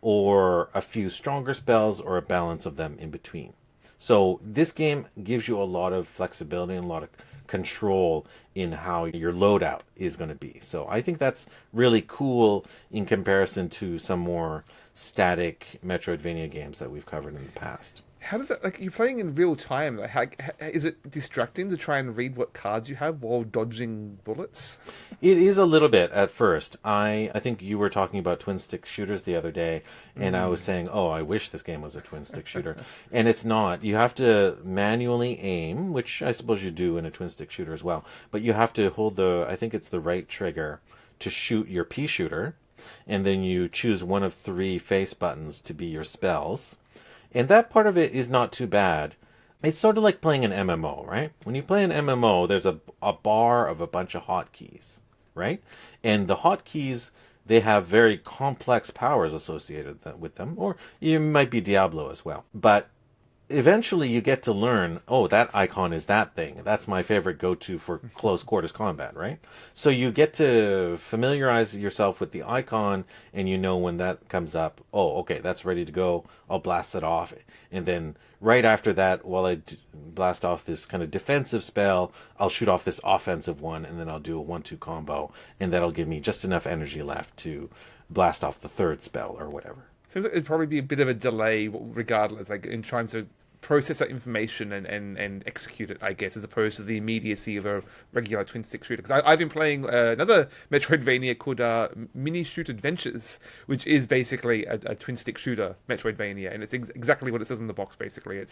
or a few stronger spells, or a balance of them in between. So this game gives you a lot of flexibility and a lot of control in how your loadout is going to be. So I think that's really cool in comparison to some more static Metroidvania games that we've covered in the past. How does that, like, you're playing in real time? Like, how, is it distracting to try and read what cards you have while dodging bullets? It is a little bit at first. I think you were talking about twin stick shooters the other day, and I was saying, oh, I wish this game was a twin stick shooter. And it's not. You have to manually aim, which I suppose you do in a twin stick shooter as well. But you have to hold I think it's the right trigger to shoot your pea shooter, and then you choose one of 3 face buttons to be your spells. And that part of it is not too bad. It's sort of like playing an MMO, right? When you play an MMO, there's a bar of a bunch of hotkeys, right? And the hotkeys, they have very complex powers associated with them. Or you might be Diablo as well. But eventually you get to learn, oh, that icon is that thing. That's my favorite go-to for close quarters combat, right? So you get to familiarize yourself with the icon, and you know when that comes up, oh, okay, that's ready to go. I'll blast it off. And then right after that, while I blast off this kind of defensive spell, I'll shoot off this offensive one, and then I'll do a 1-2 combo, and that'll give me just enough energy left to blast off the 3rd spell or whatever. Seems like it'd probably be a bit of a delay regardless, like in trying to process that information and execute it, I guess, as opposed to the immediacy of a regular twin stick shooter. Because I've been playing another Metroidvania called Mini Shoot Adventures, which is basically a twin stick shooter Metroidvania, and it's exactly what it says on the box. Basically,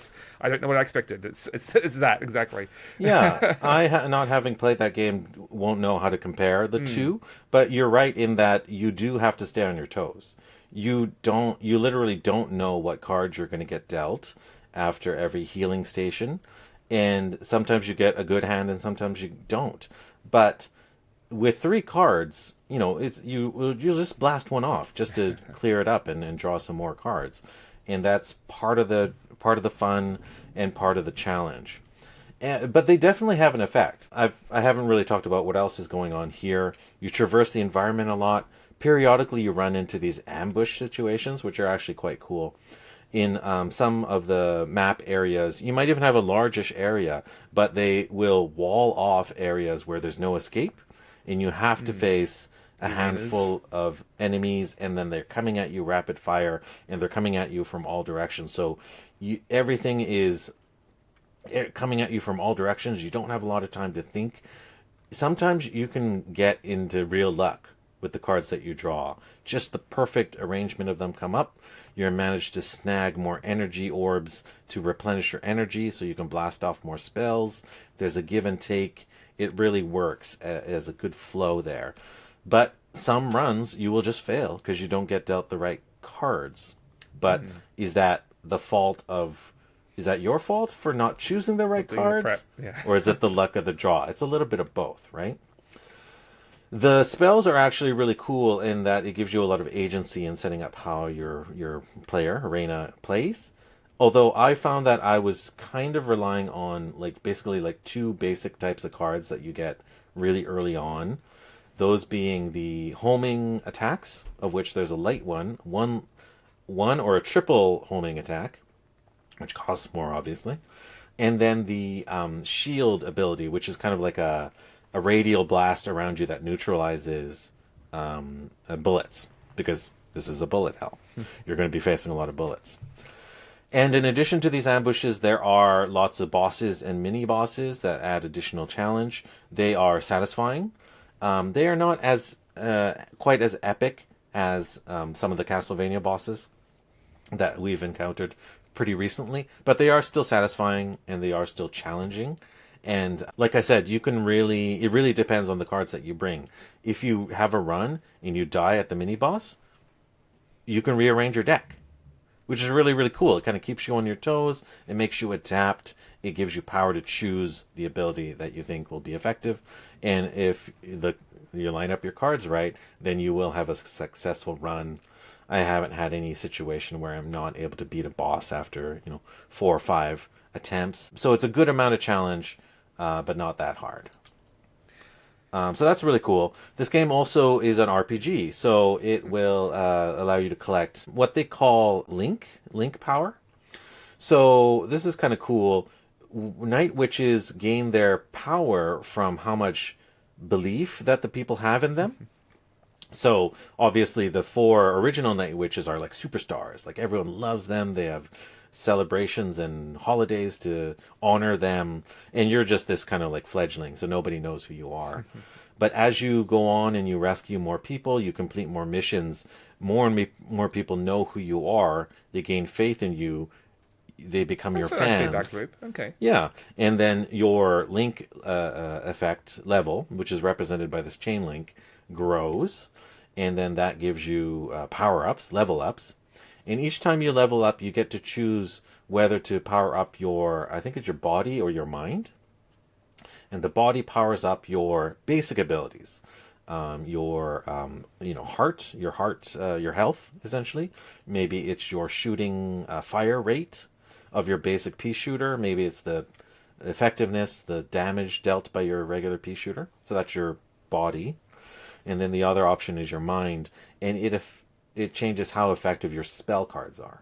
I don't know what I expected. It's that exactly. Yeah, not having played that game, won't know how to compare the two. But you're right in that you do have to stay on your toes. You literally don't know what cards you're going to get dealt after every healing station, and sometimes you get a good hand and sometimes you don't. But with 3 cards, you'll just blast one off just to clear it up and draw some more cards, and that's part of the fun and part of the challenge. But they definitely have an effect. I haven't really talked about what else is going on here. You traverse the environment a lot. Periodically you run into these ambush situations, which are actually quite cool. In some of the map areas, you might even have a largish area, but they will wall off areas where there's no escape, and you have to face a handful of enemies, and then they're coming at you rapid fire, and they're coming at you from all directions. So everything is coming at you from all directions. You don't have a lot of time to think. Sometimes you can get into real luck with the cards that you draw. Just the perfect arrangement of them come up. You manage to snag more energy orbs to replenish your energy so you can blast off more spells. There's a give and take. It really works as a good flow there. But some runs you will just fail because you don't get dealt the right cards. But is that your fault for not choosing the right cards? Yeah. Or is it the luck of the draw? It's a little bit of both, right? The spells are actually really cool in that it gives you a lot of agency in setting up how your player, Reina, plays. Although I found that I was kind of relying on basically 2 basic types of cards that you get really early on. Those being the homing attacks, of which there's a light one or a triple homing attack, which costs more obviously. And then the shield ability, which is kind of like a radial blast around you that neutralizes bullets, because this is a bullet hell. You're going to be facing a lot of bullets. And in addition to these ambushes, there are lots of bosses and mini-bosses that add additional challenge. They are satisfying. They are not as quite as epic as some of the Castlevania bosses that we've encountered pretty recently, but they are still satisfying and they are still challenging. And like I said, it really depends on the cards that you bring. If you have a run and you die at the mini boss, you can rearrange your deck, which is really, really cool. It kind of keeps you on your toes. It makes you adapt. It gives you power to choose the ability that you think will be effective. And if you line up your cards right, then you will have a successful run. I haven't had any situation where I'm not able to beat a boss after 4 or 5 attempts. So it's a good amount of challenge, but not that hard. So that's really cool. This game also is an RPG, so it will allow you to collect what they call link power. So this is kind of cool. Night witches gain their power from how much belief that the people have in them. So obviously the 4 original night witches are like superstars. Like everyone loves them. They have celebrations and holidays to honor them, and you're just this kind of like fledgling, so nobody knows who you are. But as you go on and you rescue more people, you complete more missions, more and more people know who you are, they gain faith in you, they become your fans. Feedback loop. Okay. Yeah, and then your link effect level, which is represented by this chain link, grows, and then that gives you power-ups, level ups. And each time you level up, you get to choose whether to power up I think it's your body or your mind. And the body powers up your basic abilities, your heart, your health, essentially. Maybe it's your shooting fire rate of your basic pea shooter. Maybe it's the effectiveness, the damage dealt by your regular pea shooter. So that's your body. And then the other option is your mind, and it changes how effective your spell cards are.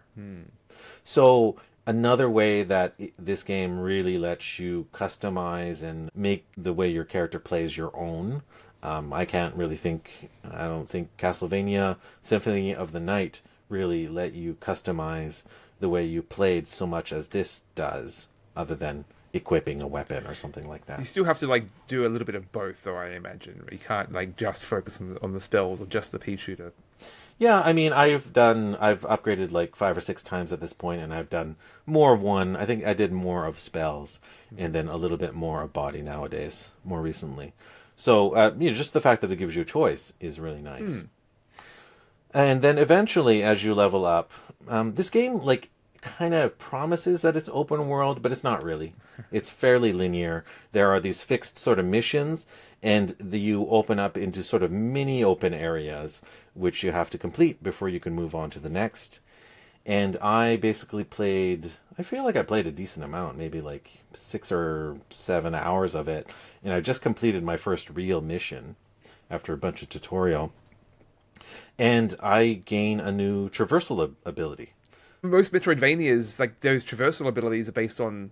So another way that this game really lets you customize and make the way your character plays your own. I don't think Castlevania Symphony of the Night really let you customize the way you played so much as this does, other than equipping a weapon or something like that. You still have to like do a little bit of both, though. I imagine you can't like just focus on the spells or just the pea shooter. Yeah, I mean, I've upgraded like 5 or 6 times at this point, and I've done more of one. I think I did more of spells, and then a little bit more of body nowadays, more recently. So, just the fact that it gives you a choice is really nice. And then eventually, as you level up, this game like kind of promises that it's open world, but it's not really. It's fairly linear. There are these fixed sort of missions, and you open up into sort of mini open areas, which you have to complete before you can move on to the next. And I basically I feel like I played a decent amount, maybe like 6 or 7 hours of it. And I just completed my first real mission after a bunch of tutorial. And I gain a new traversal ability. Most Metroidvanias, like those traversal abilities, are based on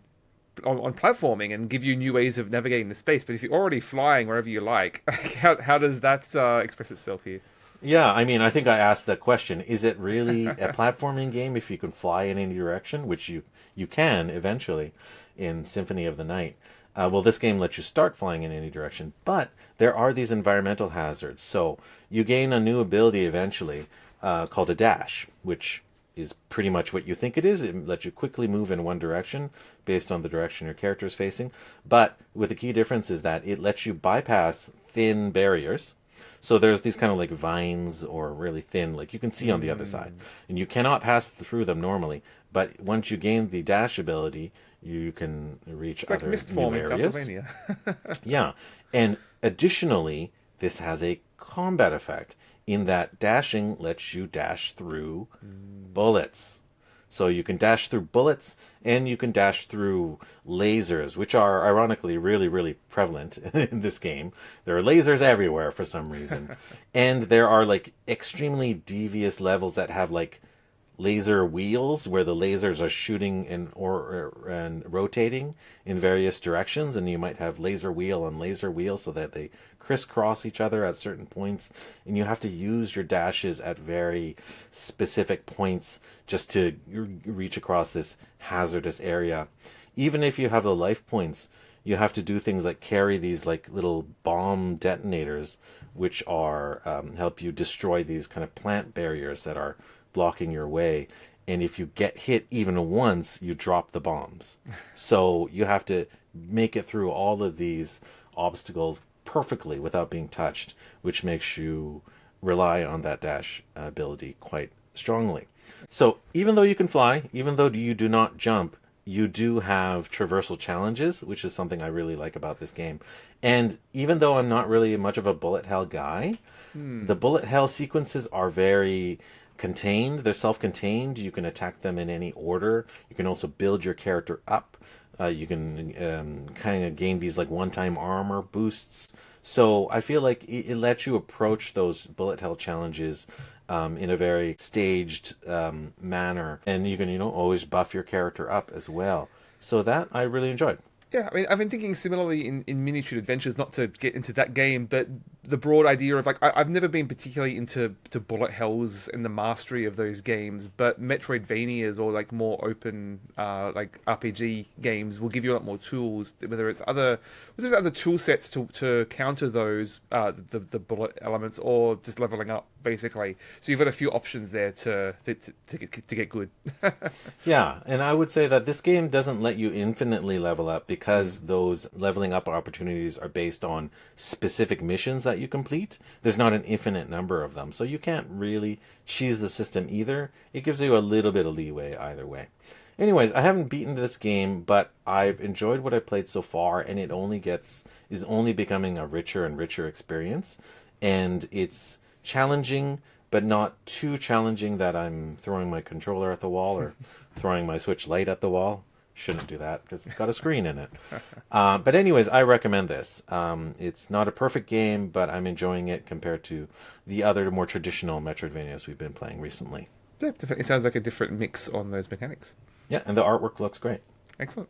platforming and give you new ways of navigating the space. But if you're already flying wherever you like, how does that express itself here? Yeah, I mean, I think I asked that question. Is it really a platforming game if you can fly in any direction, which you can eventually in Symphony of the Night? Well, this game lets you start flying in any direction, but there are these environmental hazards. So you gain a new ability eventually called a dash, which is pretty much what you think it is. It lets you quickly move in one direction based on the direction your character is facing. But with the key difference is that it lets you bypass thin barriers. So there's these kind of like vines or really thin, like you can see on the other side. And you cannot pass through them normally. But once you gain the dash ability, you can reach It's like other mist new form in areas. Castlevania. Yeah. And additionally, this has a combat effect in that dashing lets you dash through bullets. So you can dash through bullets, and you can dash through lasers, which are ironically really, really prevalent in this game. There are lasers everywhere for some reason. And there are like extremely devious levels that have like laser wheels where the lasers are shooting and rotating in various directions, and you might have laser wheel on laser wheel so that they crisscross each other at certain points, and you have to use your dashes at very specific points just to reach across this hazardous area. Even if you have the life points, you have to do things like carry these like little bomb detonators, which are help you destroy these kind of plant barriers that are blocking your way. And if you get hit even once, you drop the bombs. So you have to make it through all of these obstacles perfectly without being touched, which makes you rely on that dash ability quite strongly. So even though you can fly, even though you do not jump, you do have traversal challenges, which is something I really like about this game. And even though I'm not really much of a bullet hell guy, the bullet hell sequences are very contained. They're self-contained. You can attack them in any order. You can also build your character up. You can kind of gain these like one-time armor boosts. So I feel like it lets you approach those bullet hell challenges in a very staged manner, and you can always buff your character up as well. So that I really enjoyed. Yeah, I mean, I've been thinking similarly in miniature adventures, not to get into that game, but the broad idea of like I've never been particularly into bullet hells and the mastery of those games, but Metroidvanias or like more open like RPG games will give you a lot more tools. Whether it's other tool sets to counter those the bullet elements or just leveling up basically. So you've got a few options there to get good. Yeah, and I would say that this game doesn't let you infinitely level up because those leveling up opportunities are based on specific missions that you complete. There's not an infinite number of them, so you can't really cheese the system either. It gives you a little bit of leeway either way. Anyways, I haven't beaten this game, but I've enjoyed what I've played so far, and it is only becoming a richer and richer experience. And it's challenging, but not too challenging that I'm throwing my controller at the wall or throwing my Switch Lite at the wall. Shouldn't do that because it's got a screen in it. But anyways, I recommend this. It's not a perfect game, but I'm enjoying it compared to the other more traditional Metroidvanias we've been playing recently. Yeah, definitely sounds like a different mix on those mechanics. Yeah, and the artwork looks great. Excellent.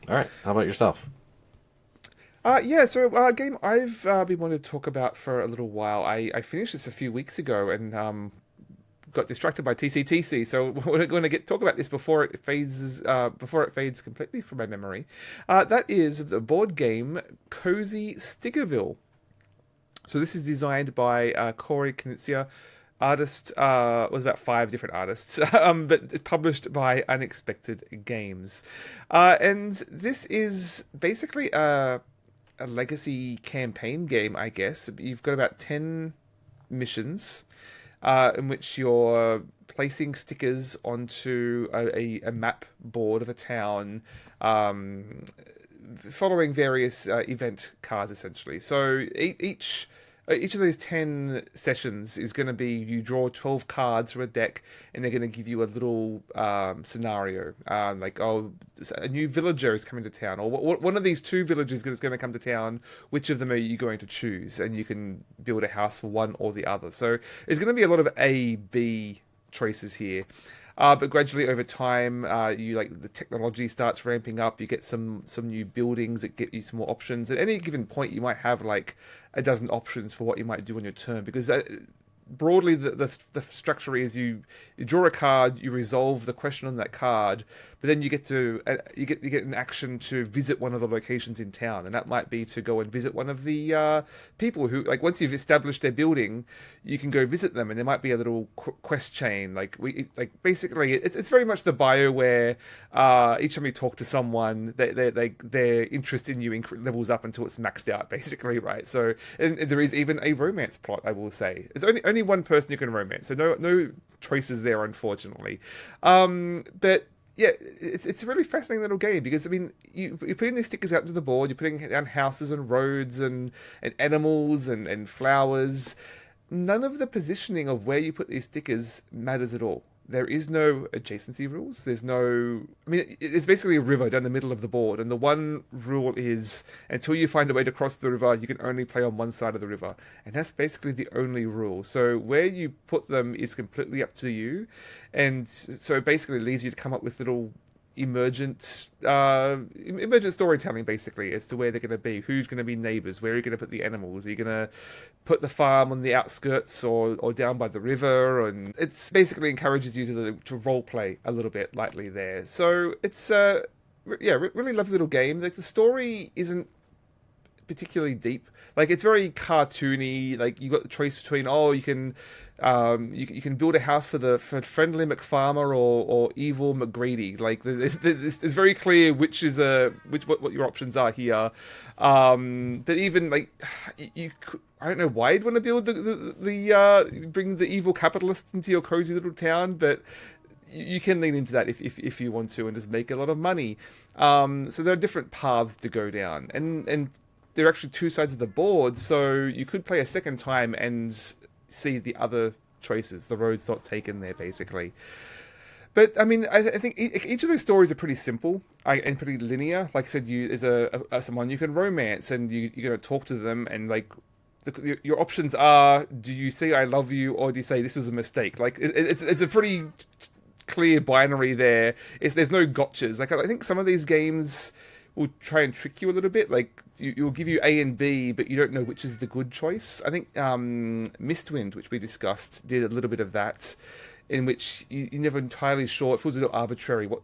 All right, how about yourself? So a game I've been wanting to talk about for a little while. I finished this a few weeks ago and got distracted by TCTC, so we're going to talk about this before it fades completely from my memory. That is the board game Cozy Stickerville. So this is designed by Corey Knizia. Artist was about 5 different artists, but it's published by Unexpected Games. And this is basically a legacy campaign game, I guess. You've got about 10 missions in which you're placing stickers onto a map board of a town, following various event cards, essentially. So each of those 10 sessions is going to be, you draw 12 cards from a deck, and they're going to give you a little scenario. Like, a new villager is coming to town, or one of these 2 villagers is going to come to town. Which of them are you going to choose? And you can build a house for one or the other. So there's going to be a lot of A, B choices here. But gradually over time, the technology starts ramping up. You get some new buildings that get you some more options. At any given point, you might have like a dozen options for what you might do on your turn, because broadly the structure is you draw a card, you resolve the question on that card, but then you get an action to visit one of the locations in town, and that might be to go and visit one of the people who, like, once you've established their building, you can go visit them, and there might be a little quest chain. Basically it's very much the BioWare. Each time you talk to someone, their interest in you levels up until it's maxed out, basically, right? So, and there is even a romance plot, I will say. There's only one person you can romance, so no choices there, unfortunately. But yeah, it's a really fascinating little game, because I mean, you're putting these stickers out to the board, you're putting down houses and roads and animals and flowers. None of the positioning of where you put these stickers matters at all. There is no adjacency rules. There's no... I mean, it's basically a river down the middle of the board, and the one rule is, until you find a way to cross the river, you can only play on one side of the river. And that's basically the only rule. So where you put them is completely up to you. And so it basically leaves you to come up with little emergent storytelling, basically, as to where they're going to be, who's going to be neighbors, where are you going to put the animals, are you going to put the farm on the outskirts or down by the river, and it's basically encourages you to role play a little bit lightly there. So it's really lovely little game. Like, the story isn't particularly deep. Like, it's very cartoony. Like, you got the choice between, you can You can build a house for friendly McFarmer or evil McGreedy. Like it's very clear which is what your options are here. But even like I don't know why you'd want to build bring the evil capitalist into your cozy little town, but you can lean into that if you want to and just make a lot of money. So there are different paths to go down, and there are actually two sides of the board, so you could play a second time and see the other choices, the roads not taken there, basically. But I mean, I think each of those stories are pretty simple and pretty linear. Like I said, you is someone you can romance, and you're going to talk to them, and like your options are: do you say "I love you" or do you say "this was a mistake"? Like it's a pretty clear binary there. There's no gotchas. Like I think some of these games will try and trick you a little bit. Like you'll give you A and B, but you don't know which is the good choice. I think Mistwind, which we discussed, did a little bit of that, in which you're never entirely sure. It feels a little arbitrary what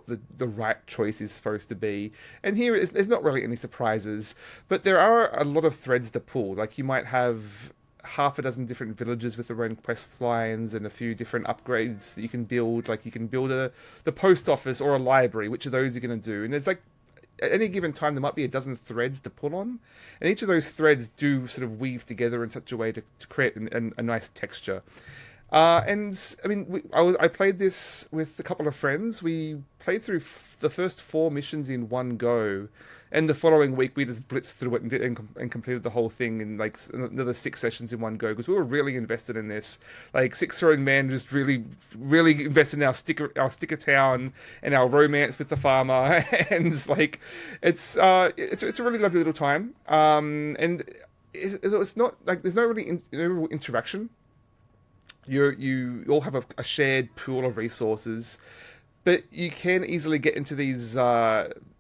the right choice is supposed to be. And here there's not really any surprises, but there are a lot of threads to pull. Like you might have half a dozen different villages with their own quest lines and a few different upgrades that you can build. Like you can build the post office or a library. Which of those you're going to do? And there's like at any given time there might be a dozen threads to pull on, and each of those threads do sort of weave together in such a way to create a nice texture. And I mean, I played this with a couple of friends. We played through the first 4 missions in one go, and the following week we just blitzed through it and completed the whole thing in like another 6 sessions in one go, because we were really invested in this. Like 6-year-old man just really invested in our sticker town and our romance with the farmer, and like it's a really lovely little time. And it's not like there's no real interaction. You all have a shared pool of resources, but you can easily get into these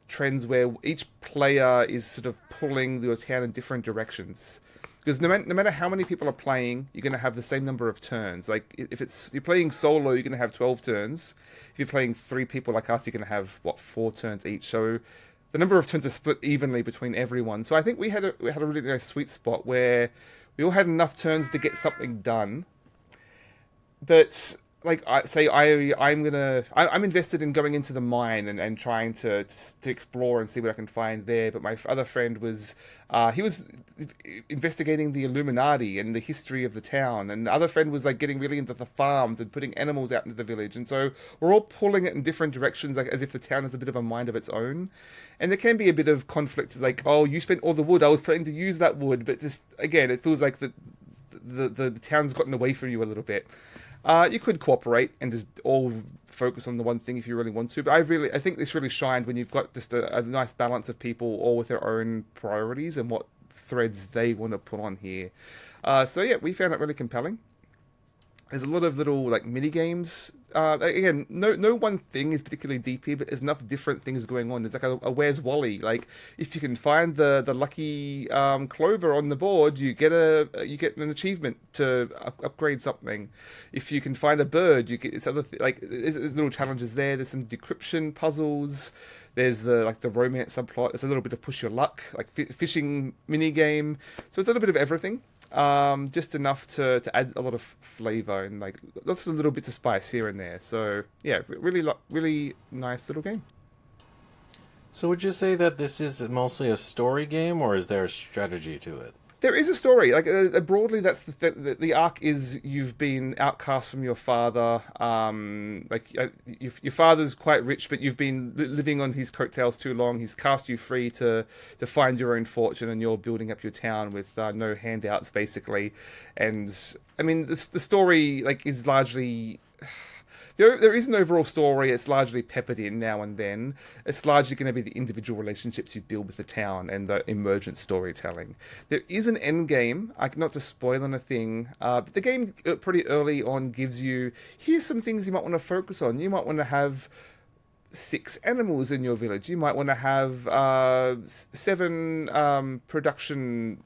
trends where each player is sort of pulling your town in different directions. Because no matter how many people are playing, you're going to have the same number of turns. Like if you're playing solo, you're going to have 12 turns. If you're playing 3 people like us, you're going to have 4 turns each. So the number of turns are split evenly between everyone. So I think we had a really nice sweet spot where we all had enough turns to get something done. But like I'm invested in going into the mine and trying to explore and see what I can find there. But my other friend was he was investigating the Illuminati and the history of the town, and the other friend was like getting really into the farms and putting animals out into the village. And so we're all pulling it in different directions, like as if the town has a bit of a mind of its own. And there can be a bit of conflict, like, oh, you spent all the wood, I was planning to use that wood, but just again, it feels like the town's gotten away from you a little bit. You could cooperate and just all focus on the one thing if you really want to, but I think this really shined when you've got just a nice balance of people all with their own priorities and what threads they want to put on here. So yeah, we found it really compelling. There's a lot of little like mini games. Again, no one thing is particularly deep here, but there's enough different things going on. There's like a Where's Wally? Like if you can find the lucky clover on the board, you get an achievement to upgrade something. If you can find a bird, you get there's little challenges there. There's some decryption puzzles. There's the romance subplot. There's a little bit of push your luck, like fishing mini game. So it's a little bit of everything. Just enough to add a lot of flavor and like lots of little bits of spice here and there. So yeah, really nice little game. So would you say that this is mostly a story game, or is there a strategy to it? There is a story. Like broadly, that's the arc is you've been outcast from your father. Your father's quite rich, but you've been living on his coattails too long. He's cast you free to find your own fortune, and you're building up your town with no handouts, basically. And I mean, the story like is largely. There is an overall story. It's largely peppered in now and then. It's largely going to be the individual relationships you build with the town and the emergent storytelling. There is an end game. Not to spoil anything, but the game pretty early on gives you, here's some things you might want to focus on. You might want to have 6 animals in your village. You might want to have 7 production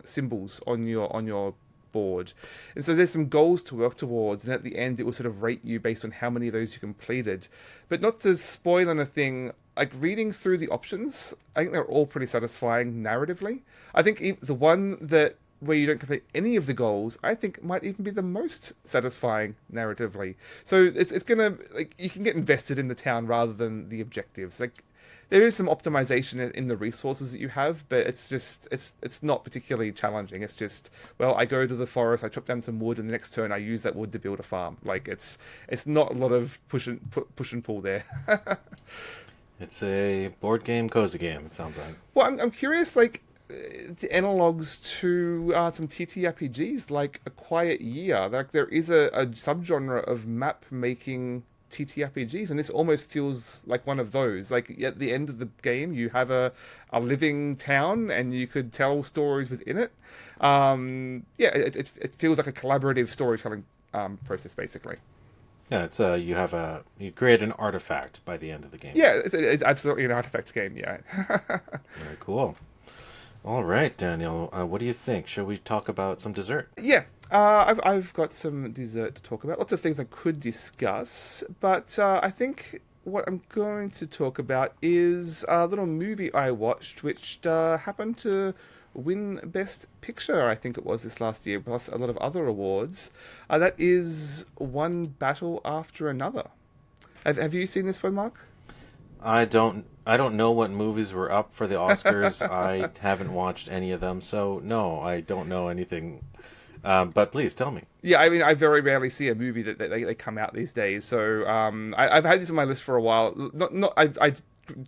symbols on your board. And so there's some goals to work towards, and at the end it will sort of rate you based on how many of those you completed. But not to spoil anything, like reading through the options, I think they're all pretty satisfying narratively. I think the one that where you don't complete any of the goals, I think might even be the most satisfying narratively. So it's gonna, like, you can get invested in the town rather than the objectives. Like, there is some optimization in the resources that you have, but it's not particularly challenging. It's just, well, I go to the forest, I chop down some wood, and the next turn I use that wood to build a farm. Like, it's not a lot of push and pull there. It's a board game, cozy game, it sounds like. Well, I'm curious, like, the analogs to some TTRPGs, like A Quiet Year. Like, there is a subgenre of map making TTRPGs, and this almost feels like one of those. Like, at the end of the game, you have a living town, and you could tell stories within it. It feels like a collaborative storytelling process, basically. Yeah, it's you create an artifact by the end of the game. Yeah, it's absolutely an artifact game. Yeah. Very cool. All right, Daniel. What do you think? Shall we talk about some dessert? Yeah. I've got some dessert to talk about. Lots of things I could discuss, but I think what I'm going to talk about is a little movie I watched, which happened to win Best Picture, I think it was, this last year, plus a lot of other awards. That is One Battle After Another. Have you seen this one, Mark? I don't know what movies were up for the Oscars. I haven't watched any of them, so no, I don't know anything. But please tell me. Yeah, I mean, I very rarely see a movie that they come out these days. So I've had this on my list for a while. I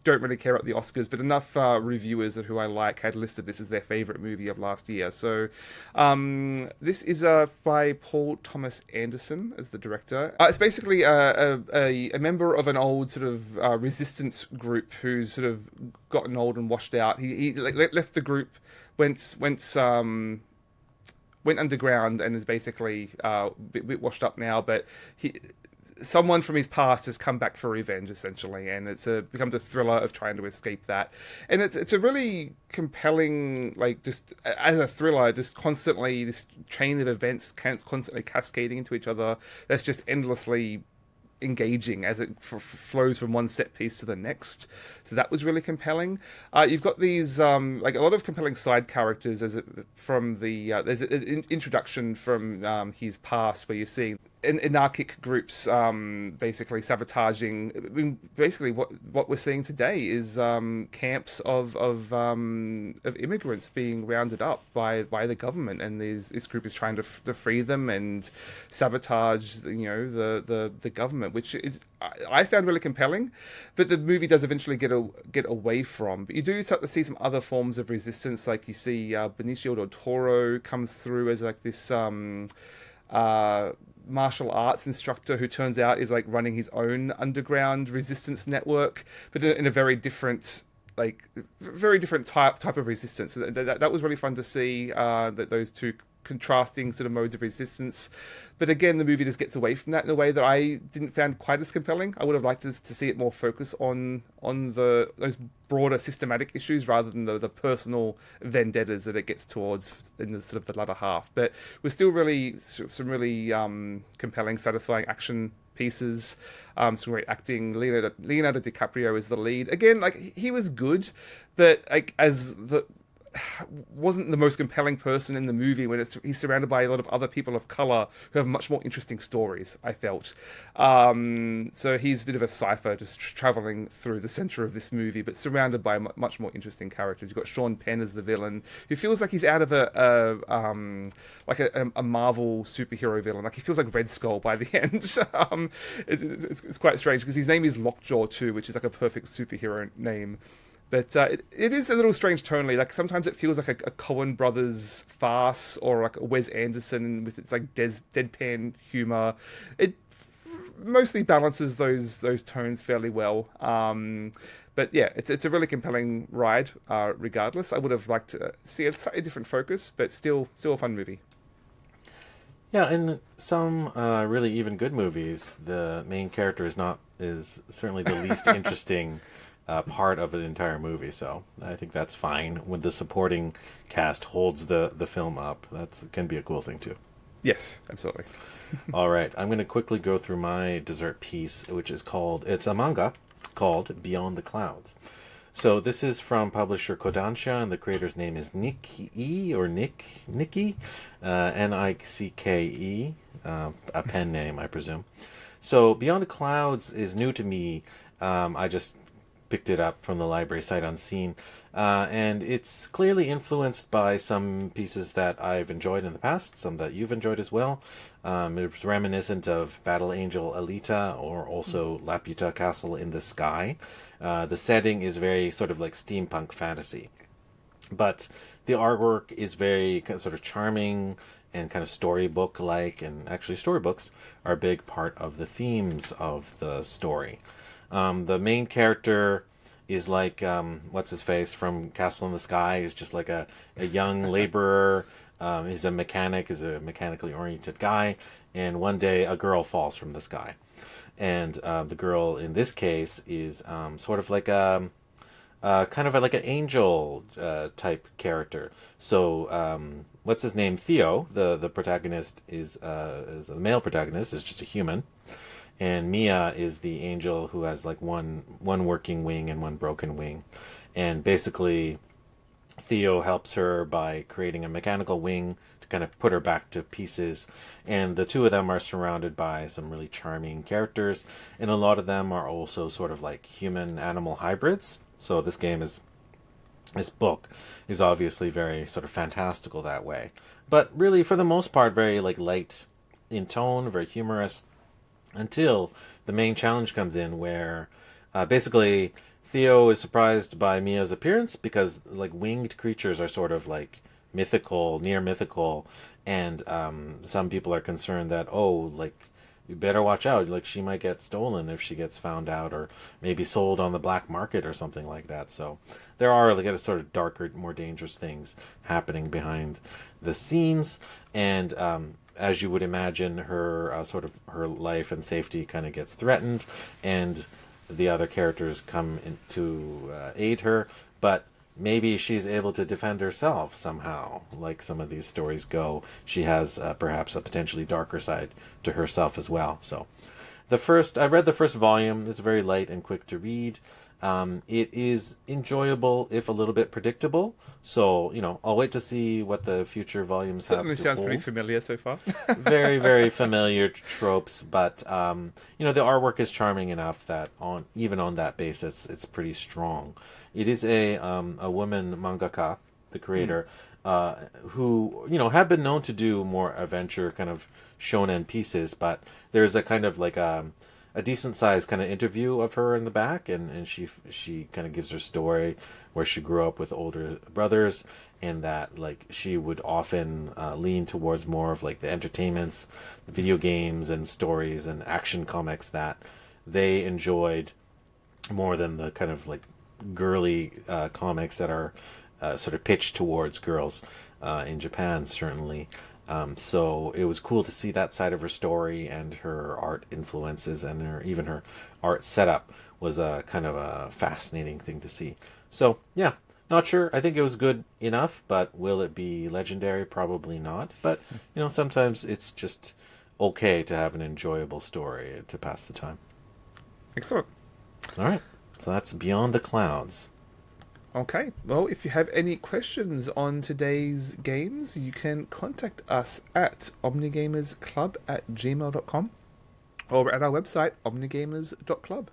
don't really care about the Oscars, but enough reviewers who I like had listed this as their favorite movie of last year. So this is by Paul Thomas Anderson as the director. It's basically a member of an old sort of resistance group who's sort of gotten old and washed out. He left the group, went underground, and is basically a bit washed up now, but someone from his past has come back for revenge, essentially, and becomes a thriller of trying to escape that. And it's a really compelling, like, just as a thriller, just constantly, this chain of events constantly cascading into each other, that's just endlessly engaging as it flows from one set piece to the next. So that was really compelling. You've got these like a lot of compelling side characters there's an introduction from his past where you're seeing anarchic groups basically sabotaging. I mean, basically what we're seeing today is camps of immigrants being rounded up by the government, and this group is trying to free them and sabotage the government, which is I found really compelling, but the movie does eventually get away from. But you do start to see some other forms of resistance, like you see Benicio del Toro comes through as like this martial arts instructor who turns out is like running his own underground resistance network, but in a very different type of resistance. So that was really fun to see, that those two contrasting sort of modes of resistance. But again, the movie just gets away from that in a way that I didn't find quite as compelling. I would have liked to see it more focus on those broader systematic issues rather than the personal vendettas that it gets towards in the sort of the latter half. But we're still really some really compelling, satisfying action pieces, some great acting. Leonardo DiCaprio is the lead. Again, like, he was good, but like wasn't the most compelling person in the movie when he's surrounded by a lot of other people of color who have much more interesting stories, I felt. So he's a bit of a cipher just traveling through the center of this movie, but surrounded by much more interesting characters. You've got Sean Penn as the villain, who feels like he's out of a Marvel superhero villain. Like, he feels like Red Skull by the end. It's quite strange because his name is Lockjaw too, which is like a perfect superhero name. But it is a little strange tonally. Like, sometimes it feels like a Coen Brothers farce, or like a Wes Anderson with its like deadpan humor. It mostly balances those tones fairly well. But yeah, it's a really compelling ride. Regardless, I would have liked to see a slightly different focus, but still a fun movie. Yeah, in some really even good movies, the main character is certainly the least interesting part of an entire movie, so I think that's fine when the supporting cast holds the film up. That can be a cool thing too. Yes, absolutely. All right, I'm going to quickly go through my dessert piece, which is it's a manga called Beyond the Clouds. So this is from publisher Kodansha, and the creator's name is Nikki, Nicke, a pen name, I presume. So Beyond the Clouds is new to me. I just picked it up from the library sight unseen, and it's clearly influenced by some pieces that I've enjoyed in the past, some that you've enjoyed as well. It's reminiscent of Battle Angel Alita, or also Laputa Castle in the Sky. The setting is very sort of like steampunk fantasy, but the artwork is very sort of charming and kind of storybook-like, and actually storybooks are a big part of the themes of the story. The main character is like, what's his face from Castle in the Sky. He's just like a young laborer. He's a mechanic, is a mechanically oriented guy. And one day a girl falls from the sky. And the girl in this case is sort of like a kind of like an angel type character. So what's his name? Theo, the protagonist, is a male protagonist, is just a human. And Mia is the angel who has like one working wing and one broken wing. And basically Theo helps her by creating a mechanical wing to kind of put her back to pieces. And the two of them are surrounded by some really charming characters, and a lot of them are also sort of like human animal hybrids. So this book is obviously very sort of fantastical that way, but really for the most part very like light in tone, very humorous, until the main challenge comes in, where basically Theo is surprised by Mia's appearance, because like winged creatures are sort of like mythical, near mythical, and some people are concerned that, oh, like, you better watch out, like she might get stolen if she gets found out, or maybe sold on the black market or something like that. So there are like a sort of darker, more dangerous things happening behind the scenes, and as you would imagine, her sort of her life and safety kind of gets threatened, and the other characters come in to aid her, but maybe she's able to defend herself somehow. Like some of these stories go, she has perhaps a potentially darker side to herself as well. So I read the first volume. It's very light and quick to read. It is enjoyable, if a little bit predictable. So, I'll wait to see what the future volumes have to hold. Sounds pretty familiar so far. Very, very familiar tropes, but, the artwork is charming enough that even on that basis, it's pretty strong. It is a woman mangaka, the creator, who, have been known to do more adventure kind of shonen pieces, but there's a kind of like a decent sized kind of interview of her in the back, and she kind of gives her story where she grew up with older brothers, and that like she would often lean towards more of like the entertainments, the video games and stories and action comics that they enjoyed more than the kind of like girly comics that are sort of pitched towards girls in Japan, certainly. So it was cool to see that side of her story, and her art influences, and even her art setup was a kind of a fascinating thing to see. So yeah, not sure. I think it was good enough, but will it be legendary? Probably not. But sometimes it's just okay to have an enjoyable story to pass the time. Excellent. All right, so that's Beyond the Clouds. Okay, well, if you have any questions on today's games, you can contact us at omnigamersclub@gmail.com or at our website, omnigamers.club.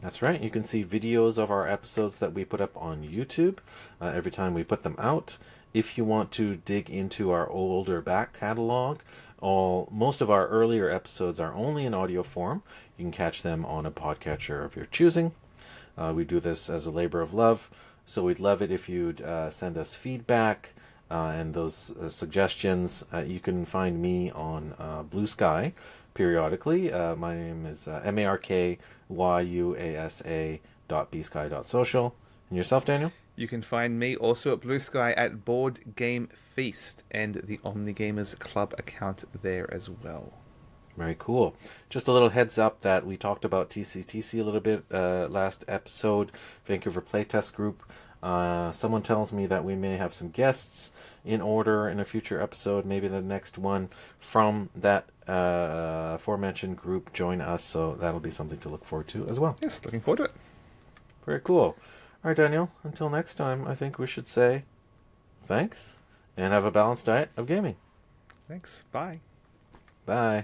That's right. You can see videos of our episodes that we put up on YouTube every time we put them out. If you want to dig into our older back catalog, most of our earlier episodes are only in audio form. You can catch them on a podcatcher of your choosing. We do this as a labor of love. So we'd love it if you'd send us feedback and those suggestions. You can find me on Blue Sky periodically. My name is markyuasa.bsky.social. And yourself, Daniel? You can find me also at Blue Sky at Board Game Feast, and the Omnigamers Club account there as well. Very cool. Just a little heads up that we talked about TCTC a little bit last episode, Vancouver Playtest Group. Someone tells me that we may have some guests in order in a future episode, maybe the next one from that aforementioned group join us, so that'll be something to look forward to as well. Yes, looking forward to it. Very cool. All right, Daniel, until next time, I think we should say thanks and have a balanced diet of gaming. Thanks. Bye. Bye.